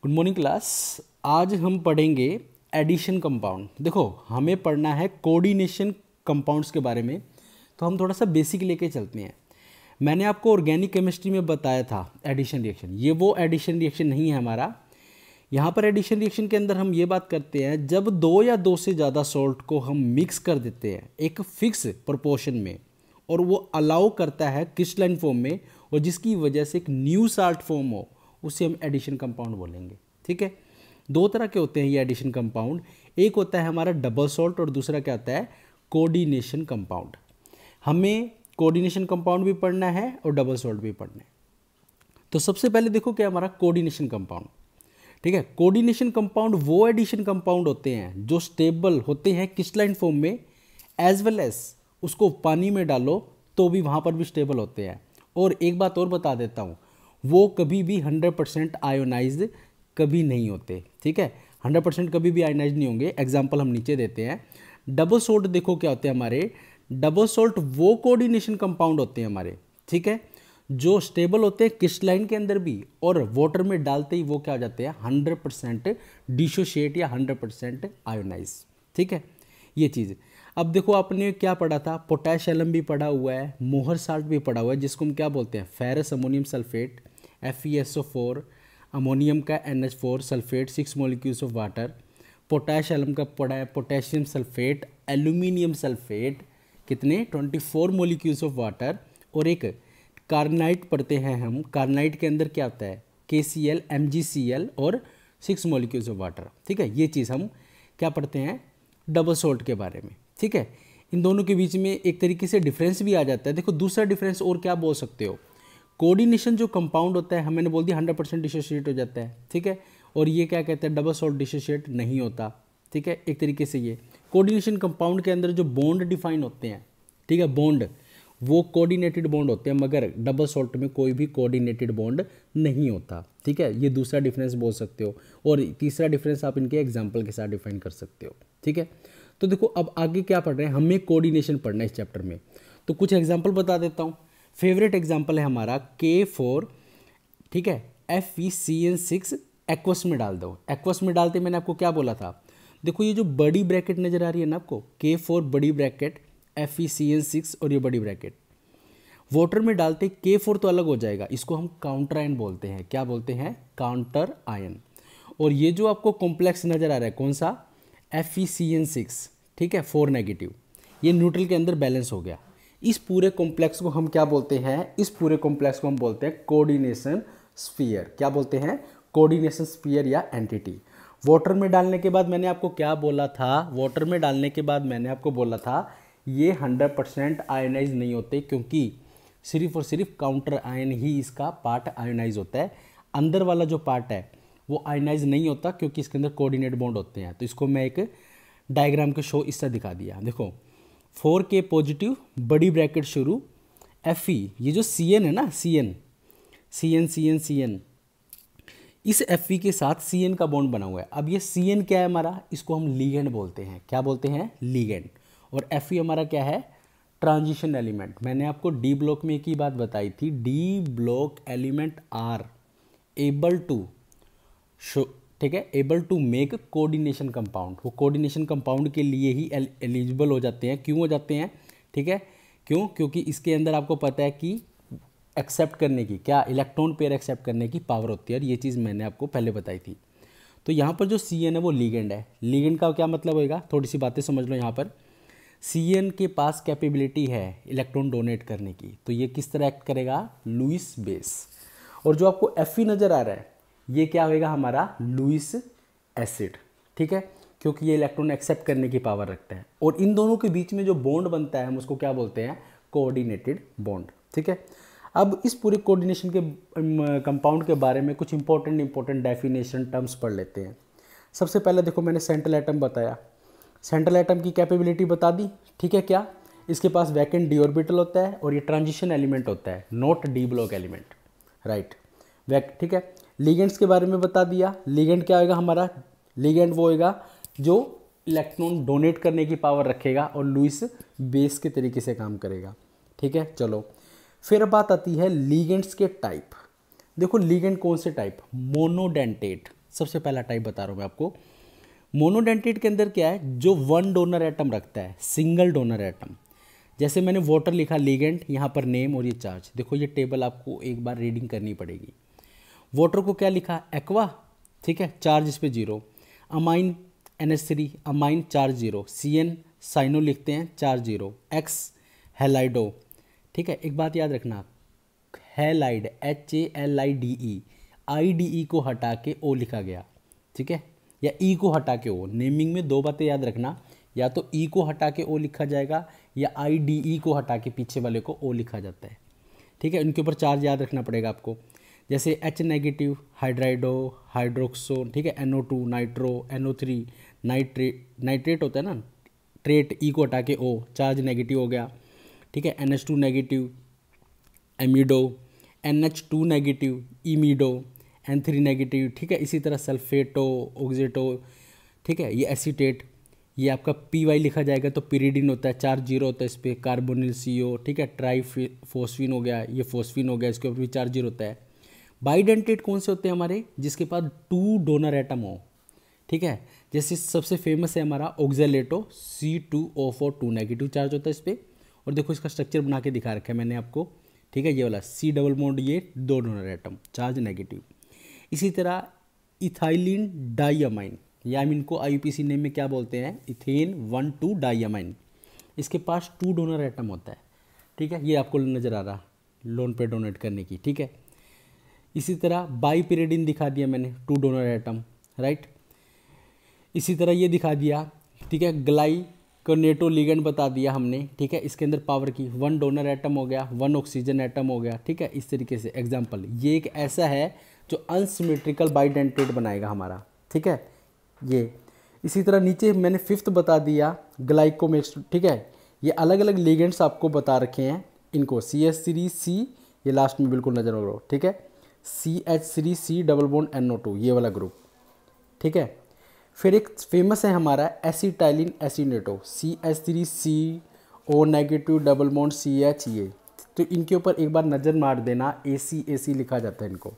Good morning class. आज हम पढ़ेंगे एडिशन कंपाउंड। देखो हमें पढ़ना है कोऑर्डिनेशन कंपाउंड्स के बारे में, तो हम थोड़ा सा बेसिक लेके चलते हैं। मैंने आपको ऑर्गेनिक केमिस्ट्री में बताया था एडिशन रिएक्शन, ये वो एडिशन रिएक्शन नहीं है हमारा। यहाँ पर एडिशन रिएक्शन के अंदर हम ये बात करते हैं जब दो या दो से ज़्यादा सॉल्ट को हम मिक्स कर देते हैं एक फिक्स प्रोपोर्शन में, और वो अलाउ करता है क्रिस्टलाइन फॉर्म में, और जिसकी वजह से एक न्यू साल्ट फॉर्म हो, उसे हम एडिशन कंपाउंड बोलेंगे। ठीक है, दो तरह के होते हैं ये एडिशन कंपाउंड। एक होता है हमारा डबल सॉल्ट और दूसरा क्या होता है कोऑर्डिनेशन कंपाउंड। हमें कोऑर्डिनेशन कंपाउंड भी पढ़ना है और डबल सॉल्ट भी पढ़ना है। तो सबसे पहले देखो क्या हमारा कोऑर्डिनेशन कंपाउंड। ठीक है, कोऑर्डिनेशन कंपाउंड वो एडिशन कंपाउंड होते हैं जो स्टेबल होते हैं क्रिस्टलाइन फॉर्म में, एज वेल एज उसको पानी में डालो तो भी वहाँ पर भी स्टेबल होते हैं। और एक बात और बता देता हूँ, वो कभी भी 100% आयोनाइज्ड कभी नहीं होते। ठीक है, 100% कभी भी आयोनाइज्ड नहीं होंगे। एग्जाम्पल हम नीचे देते हैं। डबल सोल्ट देखो क्या होते हैं हमारे, डबल सोल्ट वो कोऑर्डिनेशन कंपाउंड होते हैं हमारे, ठीक है, जो स्टेबल होते हैं क्रिस्टलाइन के अंदर भी, और वाटर में डालते ही वो क्या हो जाते हैं 100% डिसोशिएट या 100% आयोनाइज। ठीक है, ये चीज़। अब देखो आपने क्या पढ़ा था, पोटैश एलम भी पढ़ा हुआ है, मोहर साल्ट भी पढ़ा हुआ है, जिसको हम क्या बोलते हैं ferrous ammonium sulphate, FeSO4, ammonium का NH4 sulphate 6 molecules of water. Potash alum का पढ़ा है पोटेशियम सल्फेट, एल्यूमिनियम सल्फेट, कितने 24 मॉलिक्यूल्स ऑफ वाटर। और एक कार्नाइट पढ़ते हैं हम, कार्नाइट के अंदर क्या होता है KCl, MgCl और 6 मॉलिक्यूल्स ऑफ वाटर। ठीक है, ये चीज़ हम क्या पढ़ते हैं डबल सॉल्ट के बारे में। ठीक है, इन दोनों के बीच में एक तरीके से डिफरेंस भी आ जाता है। देखो दूसरा डिफरेंस और क्या बोल सकते हो, कोऑर्डिनेशन जो कंपाउंड होता है हमने बोल दिया 100% डिसोशिएट हो जाता है। ठीक है, और ये क्या कहते हैं डबल सॉल्ट डिसोशिएट नहीं होता। ठीक है, एक तरीके से ये कोऑर्डिनेशन कंपाउंड के अंदर जो बॉन्ड डिफाइन होते हैं, ठीक है, बॉन्ड वो कोऑर्डिनेटेड बॉन्ड होते हैं, मगर डबल सॉल्ट में कोई भी कोऑर्डिनेटेड बॉन्ड नहीं होता। ठीक है, ये दूसरा डिफरेंस बोल सकते हो। और तीसरा डिफरेंस आप इनके एग्जाम्पल के साथ डिफाइन कर सकते हो। ठीक है, तो देखो अब आगे क्या पढ़ रहे हैं, हमें कोऑर्डिनेशन पढ़ना है इस चैप्टर में। तो कुछ एग्जाम्पल बता देता हूँ। फेवरेट एग्जाम्पल है हमारा K4, ठीक है, FeCN6 एक्वस में डाल दो। एक्वस में डालते मैंने आपको क्या बोला था, देखो ये जो बड़ी ब्रैकेट नजर आ रही है ना आपको, K4 बड़ी ब्रैकेट, FeCN6 और ये बड़ी ब्रैकेट, वाटर में डालते K4 तो अलग हो जाएगा, इसको हम काउंटर आयन बोलते हैं। क्या बोलते हैं काउंटर आयन। और ये जो आपको कॉम्प्लेक्स नजर आ रहा है कौन सा FeCN6, ठीक है 4 नेगेटिव, ये न्यूट्रल के अंदर बैलेंस हो गया। इस पूरे कॉम्प्लेक्स को हम क्या बोलते हैं, इस पूरे कॉम्प्लेक्स को हम बोलते हैं कोऑर्डिनेशन स्फीयर। क्या बोलते हैं कोऑर्डिनेशन स्फीयर या एंटिटी। वाटर में डालने के बाद मैंने आपको क्या बोला था, वाटर में डालने के बाद मैंने आपको बोला था ये 100% आयोनाइज नहीं होते, क्योंकि सिर्फ और सिर्फ काउंटर आयन ही इसका पार्ट आयोनाइज होता है। अंदर वाला जो पार्ट है वो आयोनाइज नहीं होता, क्योंकि इसके अंदर कोऑर्डिनेट बॉन्ड होते हैं। तो इसको मैं एक डायग्राम के शो इससे दिखा दिया। देखो 4K पॉजिटिव बड़ी ब्रैकेट शुरू, Fe, ये जो Cn है ना, Cn, इस Fe के साथ Cn का बॉन्ड बना हुआ है। अब ये Cn क्या है हमारा, इसको हम लीगेंड बोलते हैं। क्या बोलते हैं लीगेंड। और Fe हमारा क्या है ट्रांजिशन एलिमेंट। मैंने आपको डी ब्लॉक में एक ही बात बताई थी, D block element are able to show, ठीक है, able to make coordination compound. वो कोऑर्डिनेशन कंपाउंड के लिए ही एलिजिबल हो जाते हैं। क्यों हो जाते हैं, ठीक है, क्यों, क्योंकि इसके अंदर आपको पता है कि एक्सेप्ट करने की, क्या इलेक्ट्रॉन पेयर एक्सेप्ट करने की पावर होती है, और ये चीज़ मैंने आपको पहले बताई थी। तो यहाँ पर जो Cn है वो लीगेंड है। लीगेंड का क्या मतलब होगा, थोड़ी सी बातें समझ लो। यहाँ पर Cn के पास कैपेबिलिटी है इलेक्ट्रॉन डोनेट करने की, तो ये किस तरह एक्ट करेगा लुईस बेस। और जो आपको Fe नज़र आ रहा है ये क्या होगा हमारा लुईस एसिड। ठीक है, क्योंकि ये इलेक्ट्रॉन एक्सेप्ट करने की पावर रखता है। और इन दोनों के बीच में जो बॉन्ड बनता है हम उसको क्या बोलते हैं कोऑर्डिनेटेड बॉन्ड। ठीक है, अब इस पूरे कोऑर्डिनेशन के कंपाउंड के बारे में कुछ इंपॉर्टेंट डेफिनेशन टर्म्स पढ़ लेते हैं। सबसे पहले देखो मैंने सेंट्रल एटम बताया, सेंट्रल एटम की कैपेबिलिटी बता दी। ठीक है, क्या इसके पास वैकेंट डी ऑर्बिटल होता है और ये ट्रांजिशन एलिमेंट होता है, not D block element, right. ठीक है, लिगेंड्स के बारे में बता दिया। लिगेंड क्या होगा हमारा, लिगेंड वो होगा जो इलेक्ट्रॉन डोनेट करने की पावर रखेगा और लुईस बेस के तरीके से काम करेगा। ठीक है, चलो फिर बात आती है लिगेंड्स के टाइप। देखो लिगेंड कौन से टाइप, मोनोडेंटेट, सबसे पहला टाइप बता रहा हूँ मैं आपको। मोनोडेंटेट के अंदर क्या है, जो वन डोनर एटम रखता है, सिंगल डोनर एटम। जैसे मैंने वाटर लिखा, लिगेंड, यहाँ पर नेम और ये चार्ज। देखो ये टेबल आपको एक बार रीडिंग करनी पड़ेगी। वाटर को क्या लिखा, एक्वा, ठीक है, चार्ज इस पर 0। Amine NH3, amine charge 0। CN cyano लिखते हैं, चार्ज 0। X हेलाइडो, ठीक है। एक बात याद रखना, हेलाइड HALIDE, IDE को हटा के O लिखा गया, ठीक है, या E को हटा के O। नेमिंग में दो बातें याद रखना, या तो E को हटा के O लिखा जाएगा या IDE को हटा के पीछे वाले को O लिखा जाता है, ठीक है। इनके ऊपर चार्ज याद रखना पड़ेगा आपको। जैसे H नेगेटिव हाइड्राइडो, हाइड्रोक्सो, ठीक है, NO2 नाइट्रो, NO3 नाइट्रेट होता है ना, ट्रेट, E को हटा के O, चार्ज नेगेटिव हो गया, ठीक है। NH2 negative amido, NH2 negative imido, N3 negative, ठीक है। इसी तरह सल्फेटो, ऑक्सीटो, ठीक है, ये एसीटेट, ये आपका PY लिखा जाएगा तो पिरिडिन होता है, चार्ज 0 होता है इस पर। कार्बोनिल CO, ठीक है, ट्राईफॉस्फीन हो गया, ये फॉस्फीन हो गया, इसके ऊपर भी चार्ज 0 होता है। बाइडेंटेट कौन से होते हैं हमारे, जिसके पास 2 डोनर एटम हो, ठीक है। जैसे सबसे फेमस है हमारा ऑक्जेलेटो, C2O4, 2 नेगेटिव चार्ज होता है इस पर। और देखो इसका स्ट्रक्चर बना के दिखा रखा है मैंने आपको, ठीक है, ये वाला C डबल बॉन्ड, ये 2 डोनर एटम, चार्ज नेगेटिव। इसी तरह इथाइलिन डाइअमाइन, या हम इनको IUPAC नेम में क्या बोलते हैं, इथेन 1,2 डाइअमाइन। इसके पास 2 डोनर एटम होता है, ठीक है, ये आपको नज़र आ रहा लोन पे डोनेट करने की, ठीक है। इसी तरह बाईपिरिडिन दिखा दिया मैंने, 2 डोनर एटम, राइट। इसी तरह ये दिखा दिया, ठीक है, ग्लाइकोनेटो लिगेंड बता दिया हमने, ठीक है। इसके अंदर पावर की 1 डोनर एटम हो गया, 1 ऑक्सीजन एटम हो गया, ठीक है। इस तरीके से एग्जाम्पल, ये एक ऐसा है जो अनसिमेट्रिकल बाइडेंटेट बनाएगा हमारा, ठीक है, ये। इसी तरह नीचे मैंने 5th बता दिया ग्लाइकोमेक्स, ठीक है। ये अलग अलग लिगेंड्स आपको बता रखे हैं, इनको CH3C, ये लास्ट में बिल्कुल नजर रखो, ठीक है, CH3C डबल बॉन्ड NO2, ये वाला ग्रुप, ठीक है। फिर एक फेमस है हमारा एसिटाइलिन एसिनेटो, CH3CO negative double bond CH, ये तो इनके ऊपर एक बार नज़र मार देना, AC लिखा जाता है इनको।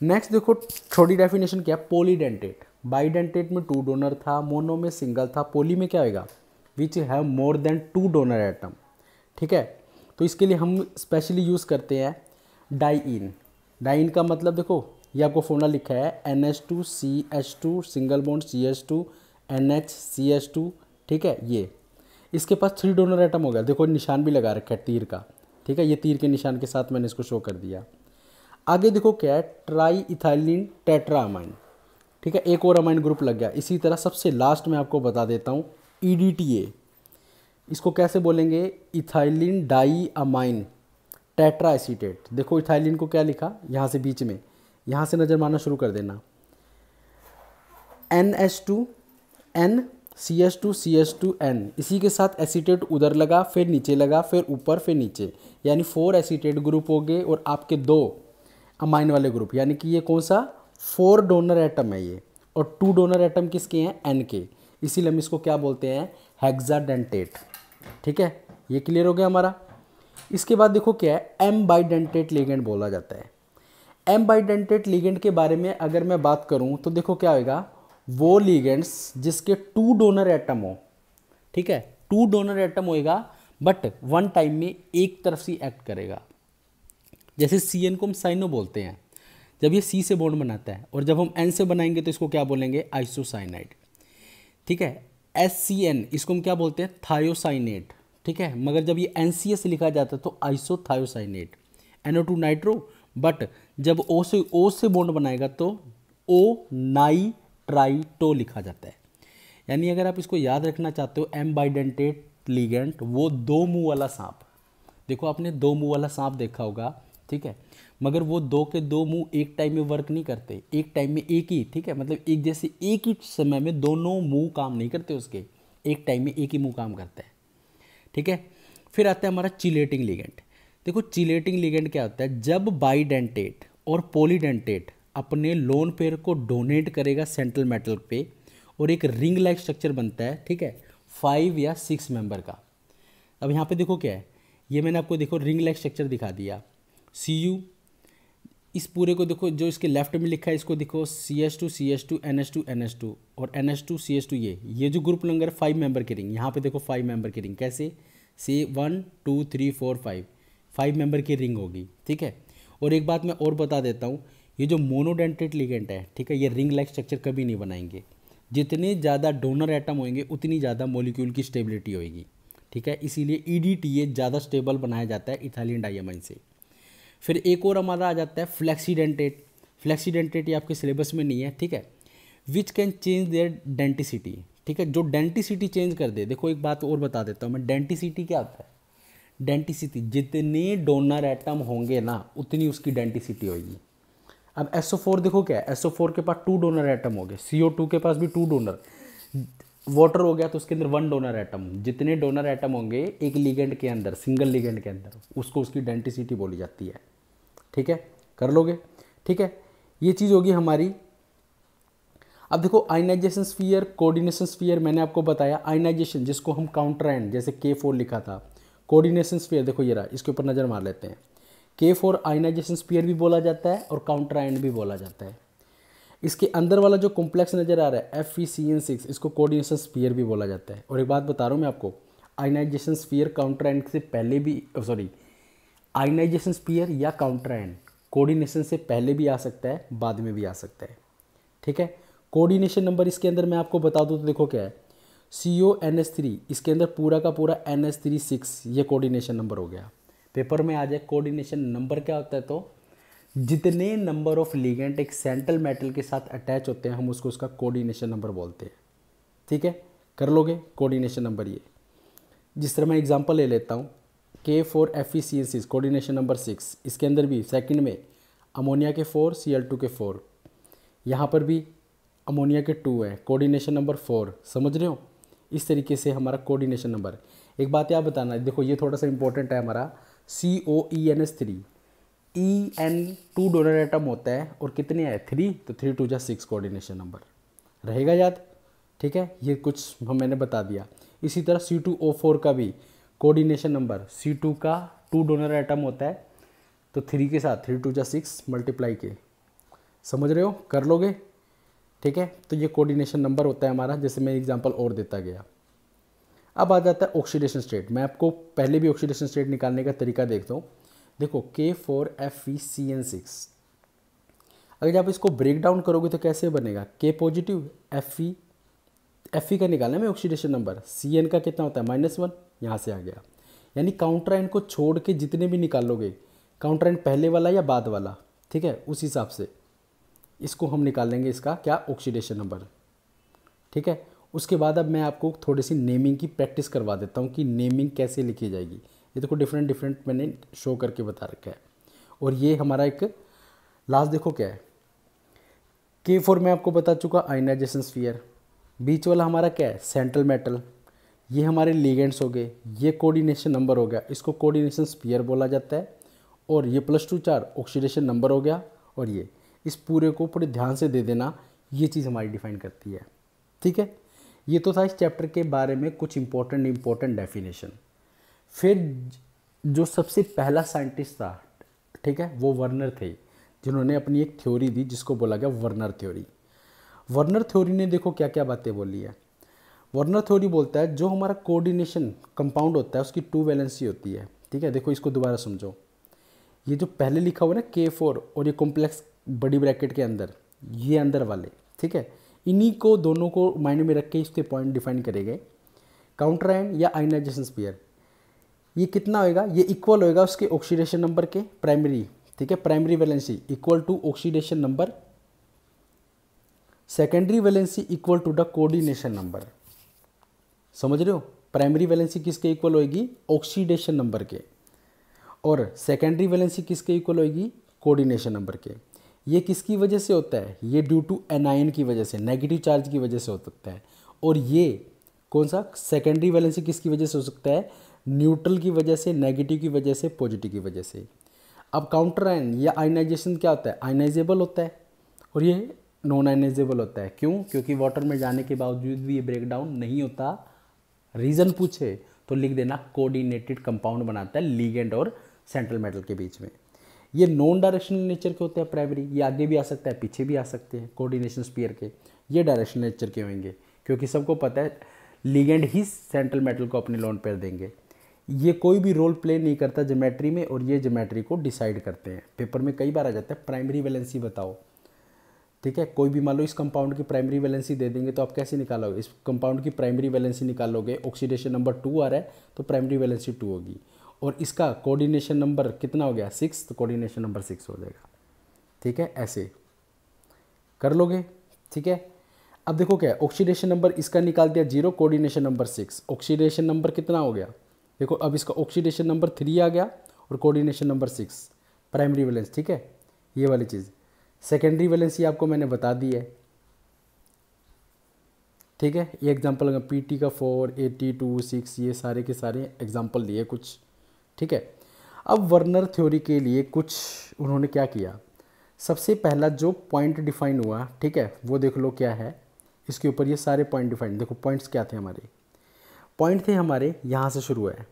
नेक्स्ट देखो थोड़ी डेफिनेशन क्या, पॉलीडेंटेट। बाइडेंटेट में 2 डोनर था, मोनो में सिंगल था, पोली में क्या होगा, which have more than 2 donor atom, ठीक है। तो इसके लिए हम स्पेशली यूज़ करते हैं डाइइन। डाइइन का मतलब देखो, ये आपको फॉर्मूला लिखा है NH2CH2 single bond CH2 NHCH2, ठीक है। ये इसके पास 3 डोनर एटम हो गया, देखो निशान भी लगा रखा है तीर का, ठीक है, ये तीर के निशान के साथ मैंने इसको शो कर दिया। आगे देखो क्या है, ट्राई इथाइलिन टेट्रामाइन, ठीक है, एक और अमाइन ग्रुप लग गया। इसी तरह सबसे लास्ट में आपको बता देता हूँ EDTA, इसको कैसे बोलेंगे, ethylene diamine tetraacetate. देखो इथाइलिन को क्या लिखा, यहाँ से बीच में, यहाँ से नज़र मारना शुरू कर देना, NH2N CH2CH2N, इसी के साथ एसीटेट उधर लगा, फिर नीचे लगा, फिर ऊपर, फिर नीचे, यानी 4 एसीटेट ग्रुप हो गए और आपके 2 अमाइन वाले ग्रुप, यानी कि ये कौन सा 4 डोनर एटम है ये, और 2 डोनर एटम किसके हैं, N के, इसीलिए हम इसको क्या बोलते हैं, हेक्साडेंटेट, ठीक है। ये क्लियर हो गया हमारा। इसके बाद देखो क्या है, M बाइडेंटेट लिगेंड बोला जाता है। M बाइडेंटेट लिगेंड के बारे में अगर मैं बात करूं तो देखो क्या होगा, वो लिगेंड्स जिसके 2 डोनर एटम हो, ठीक है, 2 डोनर एटम होएगा, बट वन टाइम में एक तरफ से एक्ट करेगा। जैसे CN को हम साइनो बोलते हैं, जब ये C से बॉन्ड बनाता है, और जब हम N से बनाएंगे तो इसको क्या बोलेंगे, आइसोसाइनाइड, ठीक है। SCN, इसको हम क्या बोलते हैं, थायोसाइनेट, ठीक है, मगर जब ये NCS लिखा जाता है तो आइसोथायोसाइनेट। NO2 नाइट्रो, बट जब O से बॉन्ड बनाएगा तो O नाइट्राइटो लिखा जाता है। यानी अगर आप इसको याद रखना चाहते हो, M बाइडेंटेट लिगेंड, वो 2 मुंह वाला सांप, देखो आपने 2 मुंह वाला सांप देखा होगा, ठीक है, मगर वो 2 के 2 मुंह एक टाइम में वर्क नहीं करते, एक टाइम में एक ही, ठीक है, मतलब एक जैसे एक ही समय में दोनों मुंह काम नहीं करते उसके, एक टाइम में एक ही मुंह काम करता है, ठीक है। फिर आता है हमारा चिलेटिंग लिगेंड। देखो चिलेटिंग लिगेंड क्या होता है, जब बाइडेंटेट और पॉलीडेंटेट अपने लोन पेयर को डोनेट करेगा सेंट्रल मेटल पे, और एक रिंग लाइक स्ट्रक्चर बनता है, ठीक है, 5 या 6 मेंबर का। अब यहाँ पे देखो क्या है, ये मैंने आपको देखो रिंग लाइक स्ट्रक्चर दिखा दिया, Cu इस पूरे को देखो, जो इसके लेफ्ट में लिखा है इसको देखो, CH2 CH2 NH2 NH2 और NH2 CH2, ये जो ग्रुप नंबर है 5 मेंबर की रिंग, यहाँ पे देखो 5 मेंबर की रिंग, कैसे से 1 2 3 4 5 मेंबर की रिंग होगी, ठीक है। और एक बात मैं और बता देता हूँ, ये जो मोनोडेंटेट लिगेंड है, ठीक है, ये रिंग लाइक स्ट्रक्चर कभी नहीं बनाएंगे। जितने ज़्यादा डोनर एटम होंगे उतनी ज़्यादा मॉलिक्यूल की स्टेबिलिटी होगी, ठीक है। इसीलिए EDTA ज़्यादा स्टेबल बनाया जाता है इथाइलिन डाइअमाइन से। फिर एक और हमारा आ जाता है फ्लेक्सीडेंटेट। फ्लेक्सीडेंटेट ये आपके सिलेबस में नहीं है, ठीक है। Which can change their denticity, ठीक है, जो डेंटिसिटी चेंज कर दे। देखो एक बात और बता देता हूँ मैं, डेंटिसिटी क्या होता है? डेंटिसिटी, जितने डोनर एटम होंगे ना उतनी उसकी डेंटिसिटी होगी। अब SO4 देखो क्या है, SO4 के पास 2 डोनर एटम हो गए, CO2 के पास भी 2 डोनर, वाटर हो गया तो उसके अंदर 1 डोनर एटम। जितने डोनर एटम होंगे एक लिगेंड के अंदर, सिंगल लिगेंड के अंदर, उसको उसकी डेंटिसिटी बोली जाती है, ठीक है, कर लोगे, ठीक है। ये चीज़ होगी हमारी। अब देखो आयनाइजेशन स्फीयर, कोऑर्डिनेशन स्फीयर, मैंने आपको बताया आयनाइजेशन जिसको हम काउंटर एंड, जैसे K4 लिखा था। कोऑर्डिनेशन स्फीयर देखो ये रहा, इसके ऊपर नज़र मार लेते हैं। K4 आयनाइजेशन स्फीयर भी बोला जाता है और काउंटर एंड भी बोला जाता है। इसके अंदर वाला जो कॉम्प्लेक्स नज़र आ रहा है FeCN6, इसको कोऑर्डिनेशन स्फीयर भी बोला जाता है। और एक बात बता रहा हूँ मैं आपको, आयनाइजेशन स्फीयर काउंटर एंड से पहले भी, सॉरी, आयनाइजेशन स्फीयर या काउंटर एंड कोऑर्डिनेशन से पहले भी आ सकता है, बाद में भी आ सकता है, ठीक है। कोऑर्डिनेशन नंबर इसके अंदर मैं आपको बता दूँ तो देखो क्या है, CONH3, इसके अंदर पूरा का पूरा NH36, ये कोऑर्डिनेशन नंबर हो गया। पेपर में आ जाए कोऑर्डिनेशन नंबर क्या होता है, तो जितने नंबर ऑफ लिगेंड एक सेंट्रल मेटल के साथ अटैच होते हैं हम उसको उसका कोऑर्डिनेशन नंबर बोलते हैं, ठीक है, कर लोगे कोऑर्डिनेशन नंबर। ये जिस तरह मैं एग्जांपल ले लेता हूँ, K4 FeCN6 कोऑर्डिनेशन नंबर 6, इसके अंदर भी सेकंड में अमोनिया के 4 Cl2 के 4, यहाँ पर भी अमोनिया के 2 है, कोऑर्डिनेशन नंबर 4, समझ रहे हो। इस तरीके से हमारा कोऑर्डिनेशन नंबर। एक बात याद बताना, देखो ये थोड़ा सा इंपॉर्टेंट है हमारा, COENH3, EN 2 डोनर एटम होता है और कितने हैं 3, तो 3 2 6 कोऑर्डिनेशन नंबर रहेगा याद, ठीक है। ये कुछ मैंने बता दिया। इसी तरह C2O4 का भी कोऑर्डिनेशन नंबर, C2 का 2 डोनर एटम होता है तो 3 के साथ 3 2 6 मल्टीप्लाई के, समझ रहे हो, कर लोगे, ठीक है। तो ये कोऑर्डिनेशन नंबर होता है हमारा, जैसे मैं एग्जांपल और देता गया। अब आ जाता है ऑक्सीडेशन स्टेट। मैं आपको पहले भी ऑक्सीडेशन स्टेट निकालने का तरीका देखता हूँ। देखो K4 FeCN6, अगर आप इसको ब्रेक डाउन करोगे तो कैसे बनेगा, K पॉजिटिव, Fe का निकालना है मैं ऑक्सीडेशन नंबर, Cn का कितना होता है -1, यहाँ से आ गया। यानी काउंटर आयन को छोड़ के जितने भी निकालोगे, काउंटर आयन पहले वाला या बाद वाला, ठीक है, उस हिसाब से इसको हम निकाल लेंगे, इसका क्या ऑक्सीडेशन नंबर, ठीक है। उसके बाद अब मैं आपको थोड़ी सी नेमिंग की प्रैक्टिस करवा देता हूँ कि नेमिंग कैसे लिखी जाएगी। ये देखो डिफरेंट डिफरेंट मैंने शो करके बता रखा है। और ये हमारा एक लास्ट देखो क्या है, K4 में आपको बता चुका आयनाइजेशन स्फीयर, बीच वाला हमारा क्या है सेंट्रल मेटल, ये हमारे लिगेंड्स हो गए, ये कोऑर्डिनेशन नंबर हो गया, इसको कोऑर्डिनेशन स्फीयर बोला जाता है। और ये +2 4 ऑक्सीडेशन नंबर हो गया। और ये इस पूरे को पूरे ध्यान से दे देना, ये चीज़ हमारी डिफाइन करती है, ठीक है। ये तो था इस चैप्टर के बारे में कुछ इंपॉर्टेंट डेफिनेशन। फिर जो सबसे पहला साइंटिस्ट था, ठीक है, वो वर्नर थे, जिन्होंने अपनी एक थ्योरी दी जिसको बोला गया वर्नर थ्योरी। वर्नर थ्योरी ने देखो क्या क्या बातें बोली है। वर्नर थ्योरी बोलता है जो हमारा कोऑर्डिनेशन कंपाउंड होता है उसकी 2 वैलेंसी होती है, ठीक है। देखो इसको दोबारा समझो, ये जो पहले लिखा हुआ है ना K4 और ये कॉम्प्लेक्स बड़ी ब्रैकेट के अंदर, ये अंदर वाले, ठीक है, इन्हीं को दोनों को माइंड में रख के इसके पॉइंट डिफाइन करेंगे। काउंटर आयन या आयनाइजेशन स्फीयर, ये कितना होएगा, ये इक्वल होएगा उसके ऑक्सीडेशन नंबर के प्राइमरी, ठीक है, primary valency equal to oxidation number, secondary valency equal to the coordination number, समझ रहे हो। प्राइमरी वैलेंसी किसके इक्वल होएगी, ऑक्सीडेशन नंबर के, और सेकेंडरी वैलेंसी किसके इक्वल होएगी, कोऑर्डिनेशन नंबर के। ये किसकी वजह से होता है, ये ड्यू टू एनायन की वजह से, नेगेटिव चार्ज की वजह से हो सकता है। और ये कौन सा सेकेंडरी वैलेंसी किसकी वजह से हो सकता है, न्यूट्रल की वजह से, नेगेटिव की वजह से, पॉजिटिव की वजह से। अब काउंटर आयन या आयनाइजेशन क्या होता है, आयनाइजेबल होता है और ये नॉन आयनाइजेबल होता है। क्यों, क्योंकि वाटर में जाने के बावजूद भी ये ब्रेक डाउन नहीं होता। रीज़न पूछे तो लिख देना कोऑर्डिनेटेड कंपाउंड बनाता है लिगेंड और सेंट्रल मेटल के बीच में। ये नॉन डायरेक्शनल नेचर के होते हैं प्राइमरी, ये आगे भी आ सकता है पीछे भी आ सकते हैं कोऑर्डिनेशन स्फीयर के, ये डायरेक्शनल नेचर के होंगे क्योंकि सबको पता है लिगेंड ही सेंट्रल मेटल को अपने लोन पेयर देंगे। ये कोई भी रोल प्ले नहीं करता ज्योमेट्री में और ये ज्योमेट्री को डिसाइड करते हैं। पेपर में कई बार आ जाता है प्राइमरी वैलेंसी बताओ, ठीक है, कोई भी मान लो इस कंपाउंड की प्राइमरी वैलेंसी दे देंगे तो आप कैसे निकालोगे, इस कंपाउंड की प्राइमरी वैलेंसी निकालोगे, ऑक्सीडेशन नंबर 2 आ रहा है तो प्राइमरी वैलेंसी 2 होगी, और इसका कोऑर्डिनेशन नंबर कितना हो गया 6, तो कोऑर्डिनेशन नंबर 6 हो जाएगा। ठीक है, ऐसे कर लोगे। ठीक है, अब देखो क्या है, ऑक्सीडेशन नंबर इसका निकाल दिया 0, कोऑर्डिनेशन नंबर 6, ऑक्सीडेशन नंबर कितना हो गया, देखो अब इसका ऑक्सीडेशन नंबर 3 आ गया और कोऑर्डिनेशन नंबर 6, प्राइमरी वैलेंस। ठीक है, ये वाली चीज़। सेकेंडरी वैलेंसी आपको मैंने बता दी है। ठीक है, ये एग्जांपल अगर पीटी का 4, 82, 6, ये सारे के सारे एग्जांपल दिए कुछ। ठीक है, अब वर्नर थ्योरी के लिए कुछ उन्होंने क्या किया, सबसे पहला जो पॉइंट डिफाइन हुआ, ठीक है, वो देख लो क्या है, इसके ऊपर ये सारे पॉइंट डिफाइन, देखो पॉइंट्स क्या थे हमारे, पॉइंट थे हमारे यहाँ से शुरू है।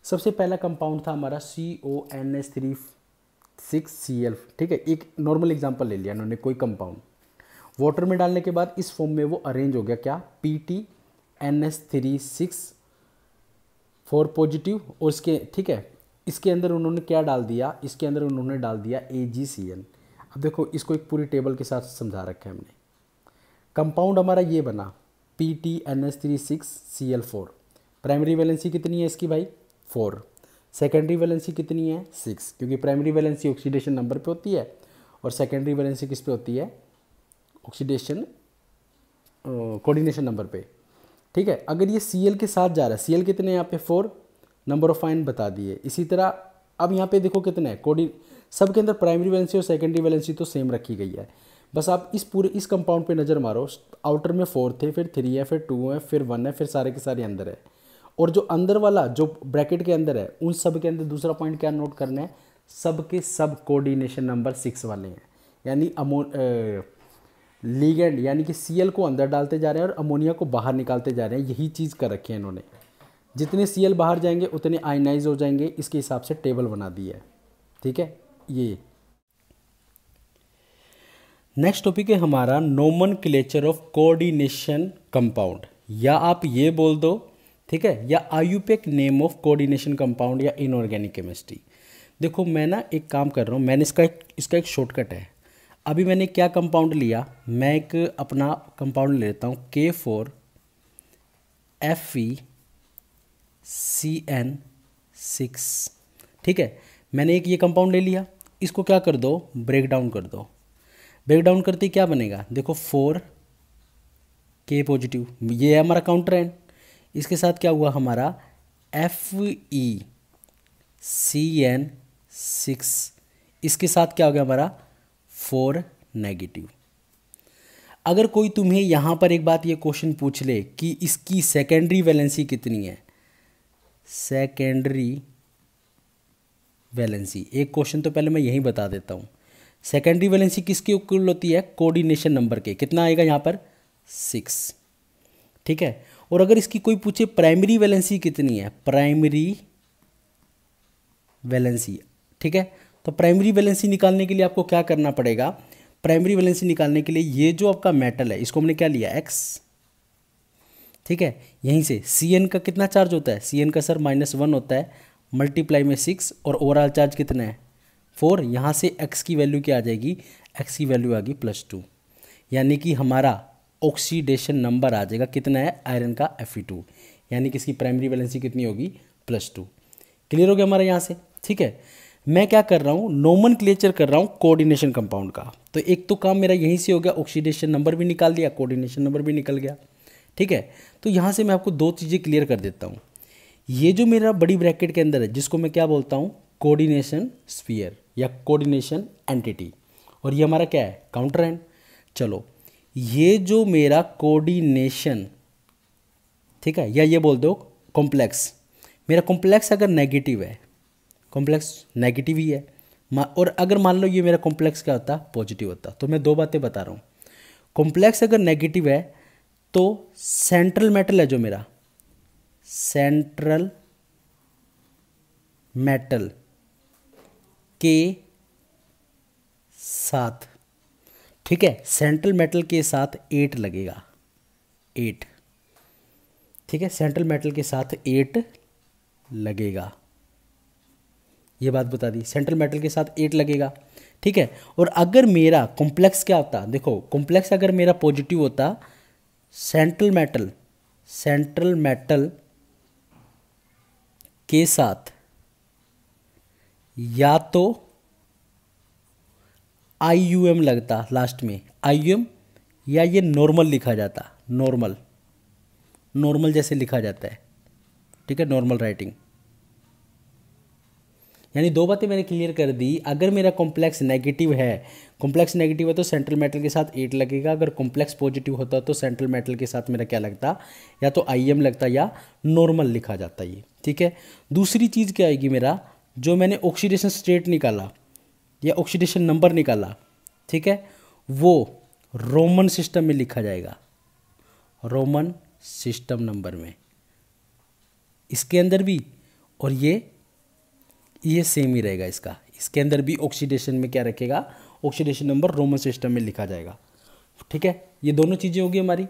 सबसे पहला कंपाउंड था हमारा CONH3,6Cl। ठीक है, एक नॉर्मल एग्जांपल ले लिया इन्होंने, कोई कंपाउंड वाटर में डालने के बाद इस फॉर्म में वो अरेंज हो गया, क्या PTNH3,6 4 पॉजिटिव, और इसके, ठीक है, इसके अंदर उन्होंने क्या डाल दिया, इसके अंदर उन्होंने डाल दिया AgCl। अब देखो इसको एक पूरी टेबल के साथ समझा रखा है हमने। कंपाउंड हमारा ये बना PTNH3,6Cl4, प्राइमरी वैलेंसी कितनी है इसकी भाई 4, सेकेंडरी वैलेंसी कितनी है 6, क्योंकि प्राइमरी वैलेंसी ऑक्सीडेशन नंबर पे होती है और सेकेंडरी वैलेंसी किस पे होती है, ऑक्सीडेशन कोऑर्डिनेशन नंबर पे। ठीक है, अगर ये Cl के साथ जा रहा है, Cl कितने यहाँ पे 4, नंबर ऑफ आयन बता दिए। इसी तरह अब यहाँ पे देखो कितने हैं, सब के अंदर प्राइमरी वैलेंसी और सेकेंडरी वैलेंसी तो सेम रखी गई है। बस आप इस पूरे इस कंपाउंड पे नज़र मारो, आउटर में 4 थे, फिर 3 है, फिर 2 है, फिर 1 है, फिर सारे के सारे अंदर है, और जो अंदर वाला जो ब्रैकेट के अंदर है उन सब के अंदर दूसरा पॉइंट क्या नोट करना है, सब के सब कोऑर्डिनेशन नंबर 6 वाले हैं, यानी लीगेंड यानी कि Cl को अंदर डालते जा रहे हैं और अमोनिया को बाहर निकालते जा रहे हैं। यही चीज़ कर रखी है इन्होंने, जितने Cl बाहर जाएंगे उतने आयनाइज हो जाएंगे, इसके हिसाब से टेबल बना दी है। ठीक है, ये नेक्स्ट टॉपिक है हमारा नोमेनक्लेचर ऑफ कोऑर्डिनेशन कंपाउंड, या आप ये बोल दो, ठीक है, या IUPAC name of coordination compound या इनऑर्गेनिक केमिस्ट्री। देखो मैं ना एक काम कर रहा हूँ, मैंने इसका एक शॉर्टकट है। अभी मैंने क्या कंपाउंड लिया, मैं एक अपना कंपाउंड ले लेता हूँ K4FeCN6। ठीक है, मैंने एक ये कंपाउंड ले लिया, इसको क्या कर दो, ब्रेक डाउन कर दो। ब्रेक डाउन करते क्या बनेगा, देखो 4K पॉजिटिव, ये है हमारा काउंटर एंड, इसके साथ क्या हुआ हमारा FeCN6, इसके साथ क्या हो गया हमारा 4 नेगेटिव। अगर कोई तुम्हें यहाँ पर एक बात ये क्वेश्चन पूछ ले कि इसकी सेकेंडरी वैलेंसी कितनी है, सेकेंडरी वैलेंसी, एक क्वेश्चन तो पहले मैं यही बता देता हूँ। सेकेंडरी वैलेंसी किसके इक्वल होती है, कोऑर्डिनेशन नंबर के, कितना आएगा यहाँ पर 6। ठीक है, और अगर इसकी कोई पूछे प्राइमरी वैलेंसी कितनी है, प्राइमरी वैलेंसी, ठीक है, तो प्राइमरी वैलेंसी निकालने के लिए आपको क्या करना पड़ेगा, प्राइमरी वैलेंसी निकालने के लिए ये जो आपका मेटल है इसको हमने क्या लिया X। ठीक है, यहीं से Cn का कितना चार्ज होता है, Cn का सर -1 होता है, मल्टीप्लाई में 6, और ओवरऑल चार्ज कितना है 4, यहाँ से X की वैल्यू क्या आ जाएगी, X की वैल्यू आ गई +2, यानी कि हमारा ऑक्सीडेशन नंबर आ जाएगा कितना है आयरन का Fe2, यानी कि इसकी प्राइमरी वैलेंसी कितनी होगी +2। क्लियर हो गया हमारा यहाँ से। ठीक है, मैं क्या कर रहा हूँ, नोमेनक्लेचर कर रहा हूँ कोऑर्डिनेशन कंपाउंड का, तो एक तो काम मेरा यहीं से हो गया, ऑक्सीडेशन नंबर भी निकाल दिया, कोऑर्डिनेशन नंबर भी निकल गया। ठीक है, तो यहाँ से मैं आपको दो चीज़ें क्लियर कर देता हूँ। ये जो मेरा बड़ी ब्रैकेट के अंदर है जिसको मैं क्या बोलता हूँ, कोऑर्डिनेशन स्फीयर या कोऑर्डिनेशन एंटिटी, और ये हमारा क्या है, काउंटर एंड। चलो ये जो मेरा कोऑर्डिनेशन, ठीक है, या ये बोल दो कॉम्प्लेक्स, मेरा कॉम्प्लेक्स अगर नेगेटिव है, कॉम्प्लेक्स नेगेटिव ही है, और अगर मान लो ये मेरा कॉम्प्लेक्स क्या होता, पॉजिटिव होता, तो मैं दो बातें बता रहा हूँ। कॉम्प्लेक्स अगर नेगेटिव है तो सेंट्रल मेटल है जो मेरा, सेंट्रल मेटल के साथ, ठीक है, सेंट्रल मेटल के साथ 8 लगेगा, 8, ठीक है, सेंट्रल मेटल के साथ 8 लगेगा, ये बात बता दी, सेंट्रल मेटल के साथ 8 लगेगा, ठीक है। और अगर मेरा कॉम्प्लेक्स क्या होता, देखो कॉम्प्लेक्स अगर मेरा पॉजिटिव होता, सेंट्रल मेटल के साथ या तो IUM लगता लास्ट में, IUM, या ये नॉर्मल लिखा जाता, नॉर्मल जैसे लिखा जाता है, ठीक है, नॉर्मल राइटिंग। यानी दो बातें मैंने क्लियर कर दी। अगर मेरा कॉम्प्लेक्स नेगेटिव है तो सेंट्रल मेटल के साथ 8 लगेगा। अगर कॉम्प्लेक्स पॉजिटिव होता तो सेंट्रल मेटल के साथ मेरा क्या लगता, या तो IM लगता या नॉर्मल लिखा जाता ये, ठीक है। दूसरी चीज़ क्या आएगी, मेरा जो मैंने ऑक्सीडेशन स्टेट निकाला या ऑक्सीडेशन नंबर निकाला, ठीक है, वो रोमन सिस्टम में लिखा जाएगा, रोमन सिस्टम नंबर में, इसके अंदर भी, और ये सेम ही रहेगा इसके अंदर भी ऑक्सीडेशन में क्या रखेगा, ऑक्सीडेशन नंबर रोमन सिस्टम में लिखा जाएगा, ठीक है। ये दोनों चीज़ें होगी हमारी।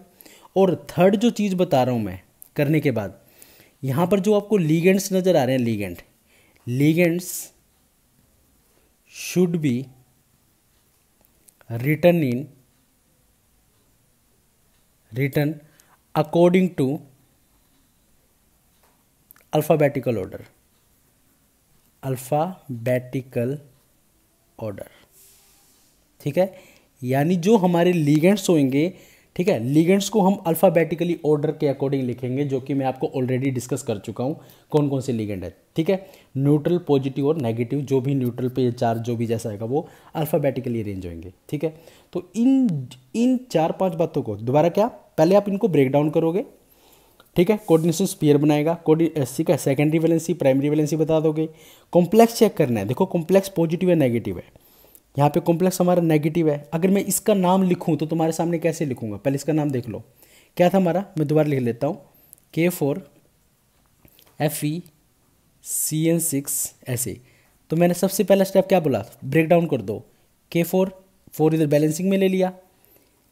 और थर्ड जो चीज़ बता रहा हूँ मैं करने के बाद, यहाँ पर जो आपको लीगेंड्स नज़र आ रहे हैं, ligands should be written according to alphabetical order, ठीक है। यानी जो हमारे लीगेंड्स होंगे, ठीक है, लीगेंड्स को हम अल्फ़ाबेटिकली ऑर्डर के अकॉर्डिंग लिखेंगे, जो कि मैं आपको ऑलरेडी डिस्कस कर चुका हूँ कौन कौन से लीगेंड है, ठीक है। न्यूट्रल, पॉजिटिव और नेगेटिव, जो भी न्यूट्रल पे चार्ज जो भी जैसा आएगा वो अल्फ़ाबेटिकली अरेंज होंगे, ठीक है। तो इन 4-5 बातों को दोबारा क्या, पहले आप इनको ब्रेक डाउन करोगे, ठीक है, कोऑर्डिनेशन स्फीयर बनाएगा, ठीक है, सेकेंडरी वैलेंसी, प्राइमरी वैलेंसी बता दोगे। कॉम्प्लेक्स चेक करना है, देखो कॉम्प्लेक्स पॉजिटिव है नेगेटिव है, यहाँ पे कॉम्प्लेक्स हमारा नेगेटिव है। अगर मैं इसका नाम लिखूँ तो तुम्हारे सामने कैसे लिखूँगा, पहले इसका नाम देख लो, क्या था हमारा, मैं दोबारा लिख लेता हूँ, K4FeCN6 ऐसे। तो मैंने सबसे पहला स्टेप क्या बोला, ब्रेक डाउन कर दो, K4 इधर बैलेंसिंग में ले लिया,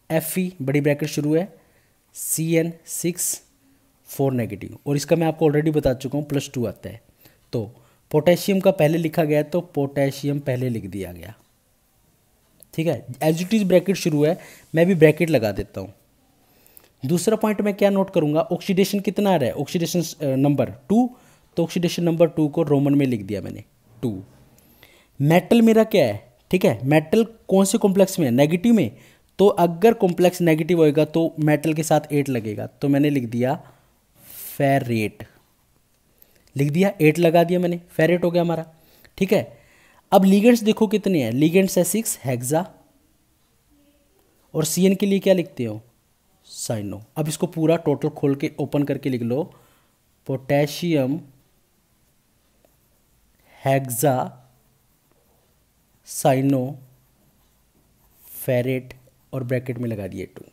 Fe बड़ी ब्रैकेट शुरू है, CN6 4 नेगेटिव, और इसका मैं आपको ऑलरेडी बता चुका हूँ +2 आता है। तो पोटेशियम का पहले लिखा गया तो पोटेशियम पहले लिख दिया गया, ठीक है, एज इट इज ब्रैकेट शुरू है, मैं भी ब्रैकेट लगा देता हूँ। दूसरा पॉइंट मैं क्या नोट करूँगा, ऑक्सीडेशन कितना आ रहा है, ऑक्सीडेशन नंबर 2, तो ऑक्सीडेशन नंबर 2 को रोमन में लिख दिया मैंने 2। मेटल मेरा क्या है, ठीक है, मेटल कौन से कॉम्प्लेक्स में है, नेगेटिव में, तो अगर कॉम्प्लेक्स नेगेटिव होएगा तो मेटल के साथ 8 लगेगा, तो मैंने लिख दिया फेरेट, लिख दिया 8 लगा दिया मैंने, फेरेट हो गया हमारा, ठीक है। अब लीगेंड्स देखो कितने हैं, लीगेंड्स है 6 हेक्सा, और CN के लिए क्या लिखते हो, साइनो। अब इसको पूरा टोटल खोल के ओपन करके लिख लो, पोटेशियम हेक्सा साइनो फेरेट, और ब्रैकेट में लगा दिए 2,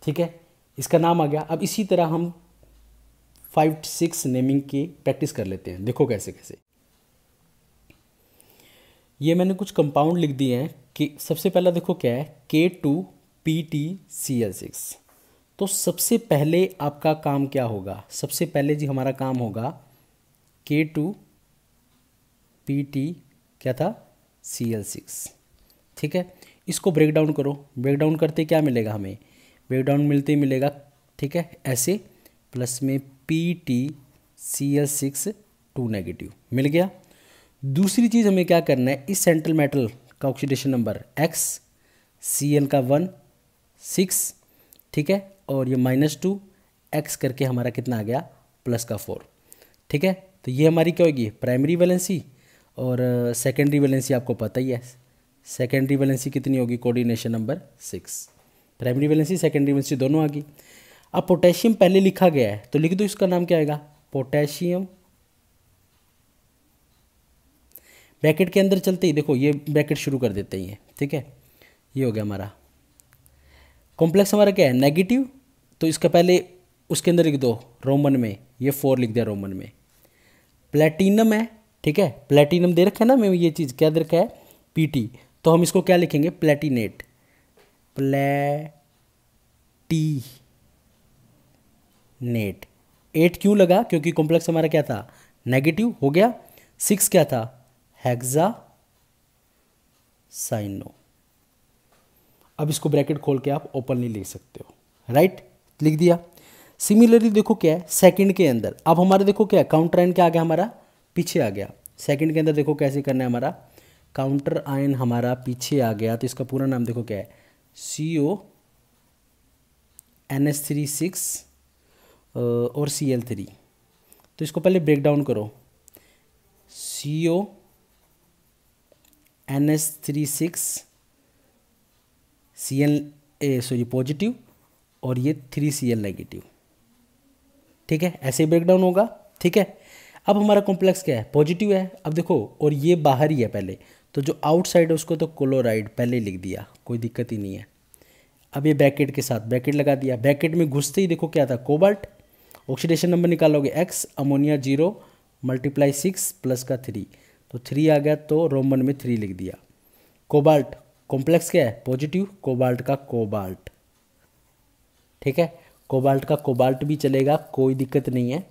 ठीक है, इसका नाम आ गया। अब इसी तरह हम 5-6 नेमिंग की प्रैक्टिस कर लेते हैं, देखो कैसे कैसे। ये मैंने कुछ कंपाउंड लिख दिए हैं कि सबसे पहला देखो क्या है, K2PtCl6। तो सबसे पहले आपका काम क्या होगा, सबसे पहले जी हमारा काम होगा K2Pt क्या था, Cl6, ठीक है। इसको ब्रेक डाउन करो, ब्रेक डाउन करते क्या मिलेगा हमें, ब्रेक डाउन मिलते ही मिलेगा, ठीक है, ऐसे प्लस में PtCl6 2 नेगेटिव मिल गया। दूसरी चीज़ हमें क्या करना है, इस सेंट्रल मेटल का ऑक्सीडेशन नंबर X, Cl का 1 6, ठीक है, और ये -2 X करके हमारा कितना आ गया, प्लस का 4, ठीक है। तो ये हमारी क्या होगी, प्राइमरी वैलेंसी, और सेकेंडरी वैलेंसी आपको पता ही है, सेकेंडरी वैलेंसी कितनी होगी, coordination number 6, primary valency secondary valency दोनों आ गई। अब पोटेशियम पहले लिखा गया है तो लिख दो, इसका नाम क्या आएगा, पोटेशियम, ब्रैकेट के अंदर चलते ही देखो ये ब्रैकेट शुरू कर देते हैं, ठीक है, ये हो गया हमारा कॉम्प्लेक्स। हमारा क्या है, नेगेटिव, तो इसका पहले उसके अंदर लिख दो रोमन में, ये 4 लिख दिया रोमन में। प्लेटिनम है, ठीक है, प्लेटिनम दे रखा है ना, मैं ये चीज़ क्या दे रखा है, Pt, तो हम इसको क्या लिखेंगे, प्लेटिनेट, नेट। 8 क्यों लगा, क्योंकि कॉम्प्लेक्स हमारा क्या था, नेगेटिव हो गया। 6 क्या था, हेक्सा साइनो। अब इसको ब्रैकेट खोल के आप ओपनली लिख सकते हो, राइट, लिख दिया। सिमिलरली देखो क्या है सेकंड के अंदर, अब हमारे देखो क्या है, काउंटर आयन क्या आ गया हमारा, पीछे आ गया। सेकंड के अंदर देखो कैसे करना है, हमारा काउंटर आयन हमारा पीछे आ गया, तो इसका पूरा नाम देखो क्या है, CONH36 और Cl3। तो इसको पहले ब्रेक डाउन करो, CONH36 Cl पॉजिटिव और ये 3Cl नेगेटिव, ठीक है, ऐसे ब्रेक डाउन होगा, ठीक है। अब हमारा कॉम्प्लेक्स क्या है, पॉजिटिव है। अब देखो, और ये बाहर ही है पहले, तो जो आउटसाइड है उसको तो क्लोराइड पहले लिख दिया, कोई दिक्कत ही नहीं है। अब ये ब्रैकेट के साथ ब्रैकेट लगा दिया, ब्रैकेट में घुसते ही देखो क्या था, कोबाल्ट। ऑक्सीडेशन नंबर निकालोगे x, अमोनिया 0 × 6 प्लस का 3, तो 3 आ गया, तो रोमन में 3 लिख दिया। कोबाल्ट कॉम्प्लेक्स क्या है, पॉजिटिव, कोबाल्ट का कोबाल्ट, ठीक है, कोबाल्ट का कोबाल्ट भी चलेगा, कोई दिक्कत नहीं है,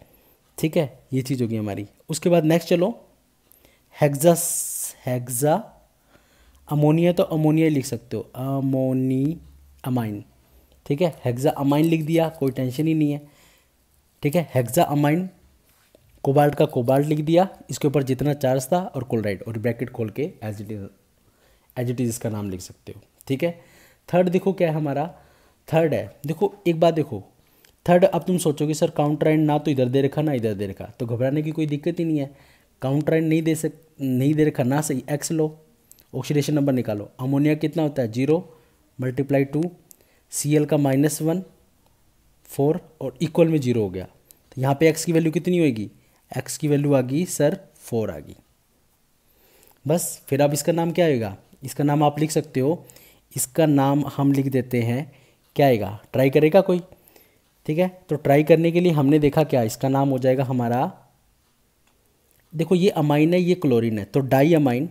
ठीक है। ये चीज़ होगी हमारी। उसके बाद नेक्स्ट चलो, हेक्सा अमोनिया, तो अमोनिया लिख सकते हो, अमाइन, ठीक है, हेक्सा अमाइन लिख दिया, कोई टेंशन ही नहीं है, ठीक है। हेक्सा अमाइन, कोबाल्ट का कोबाल्ट लिख दिया, इसके ऊपर जितना चार्ज था और क्लोराइड, और ब्रैकेट खोल के एज इट इज इसका नाम लिख सकते हो, ठीक है। थर्ड देखो क्या है हमारा, थर्ड है, देखो एक बात देखो, थर्ड अब तुम सोचोगे सर काउंटर आयन ना तो इधर दे रखा ना इधर दे रखा, तो घबराने की कोई दिक्कत ही नहीं है। काउंटर आयन नहीं दे रखा ना, सही, एक्स लो, ऑक्सीडेशन नंबर निकालो। अमोनिया कितना होता है, 0 × 2, Cl का -1 4 और इक्वल में 0 हो गया, तो यहाँ पे x की वैल्यू कितनी होगी, x की वैल्यू आ गई सर 4 आ गई। बस फिर अब इसका नाम क्या आएगा, इसका नाम आप लिख सकते हो, इसका नाम हम लिख देते हैं, क्या आएगा, ट्राई करेगा कोई, ठीक है। तो ट्राई करने के लिए हमने देखा क्या, इसका नाम हो जाएगा हमारा, देखो ये अमाइन है, ये क्लोरीन है, तो डाई अमाइन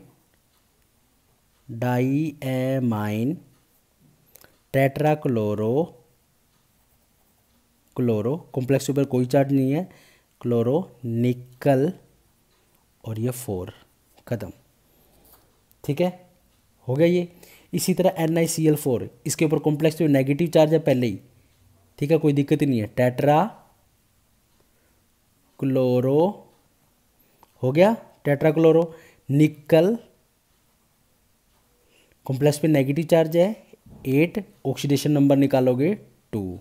टेट्राक्लोरो कॉम्प्लेक्स के ऊपर कोई चार्ज नहीं है, क्लोरो निकल, और ये 4, खत्म, ठीक है, हो गया ये। इसी तरह NiCl4, इसके ऊपर कॉम्प्लेक्स पे नेगेटिव चार्ज है पहले ही, ठीक है, कोई दिक्कत ही नहीं है, टेट्रा क्लोरो हो गया, टेट्राक्लोरो निकल, कॉम्प्लेक्स पे नेगेटिव चार्ज है 8, ऑक्सीडेशन नंबर निकालोगे 2,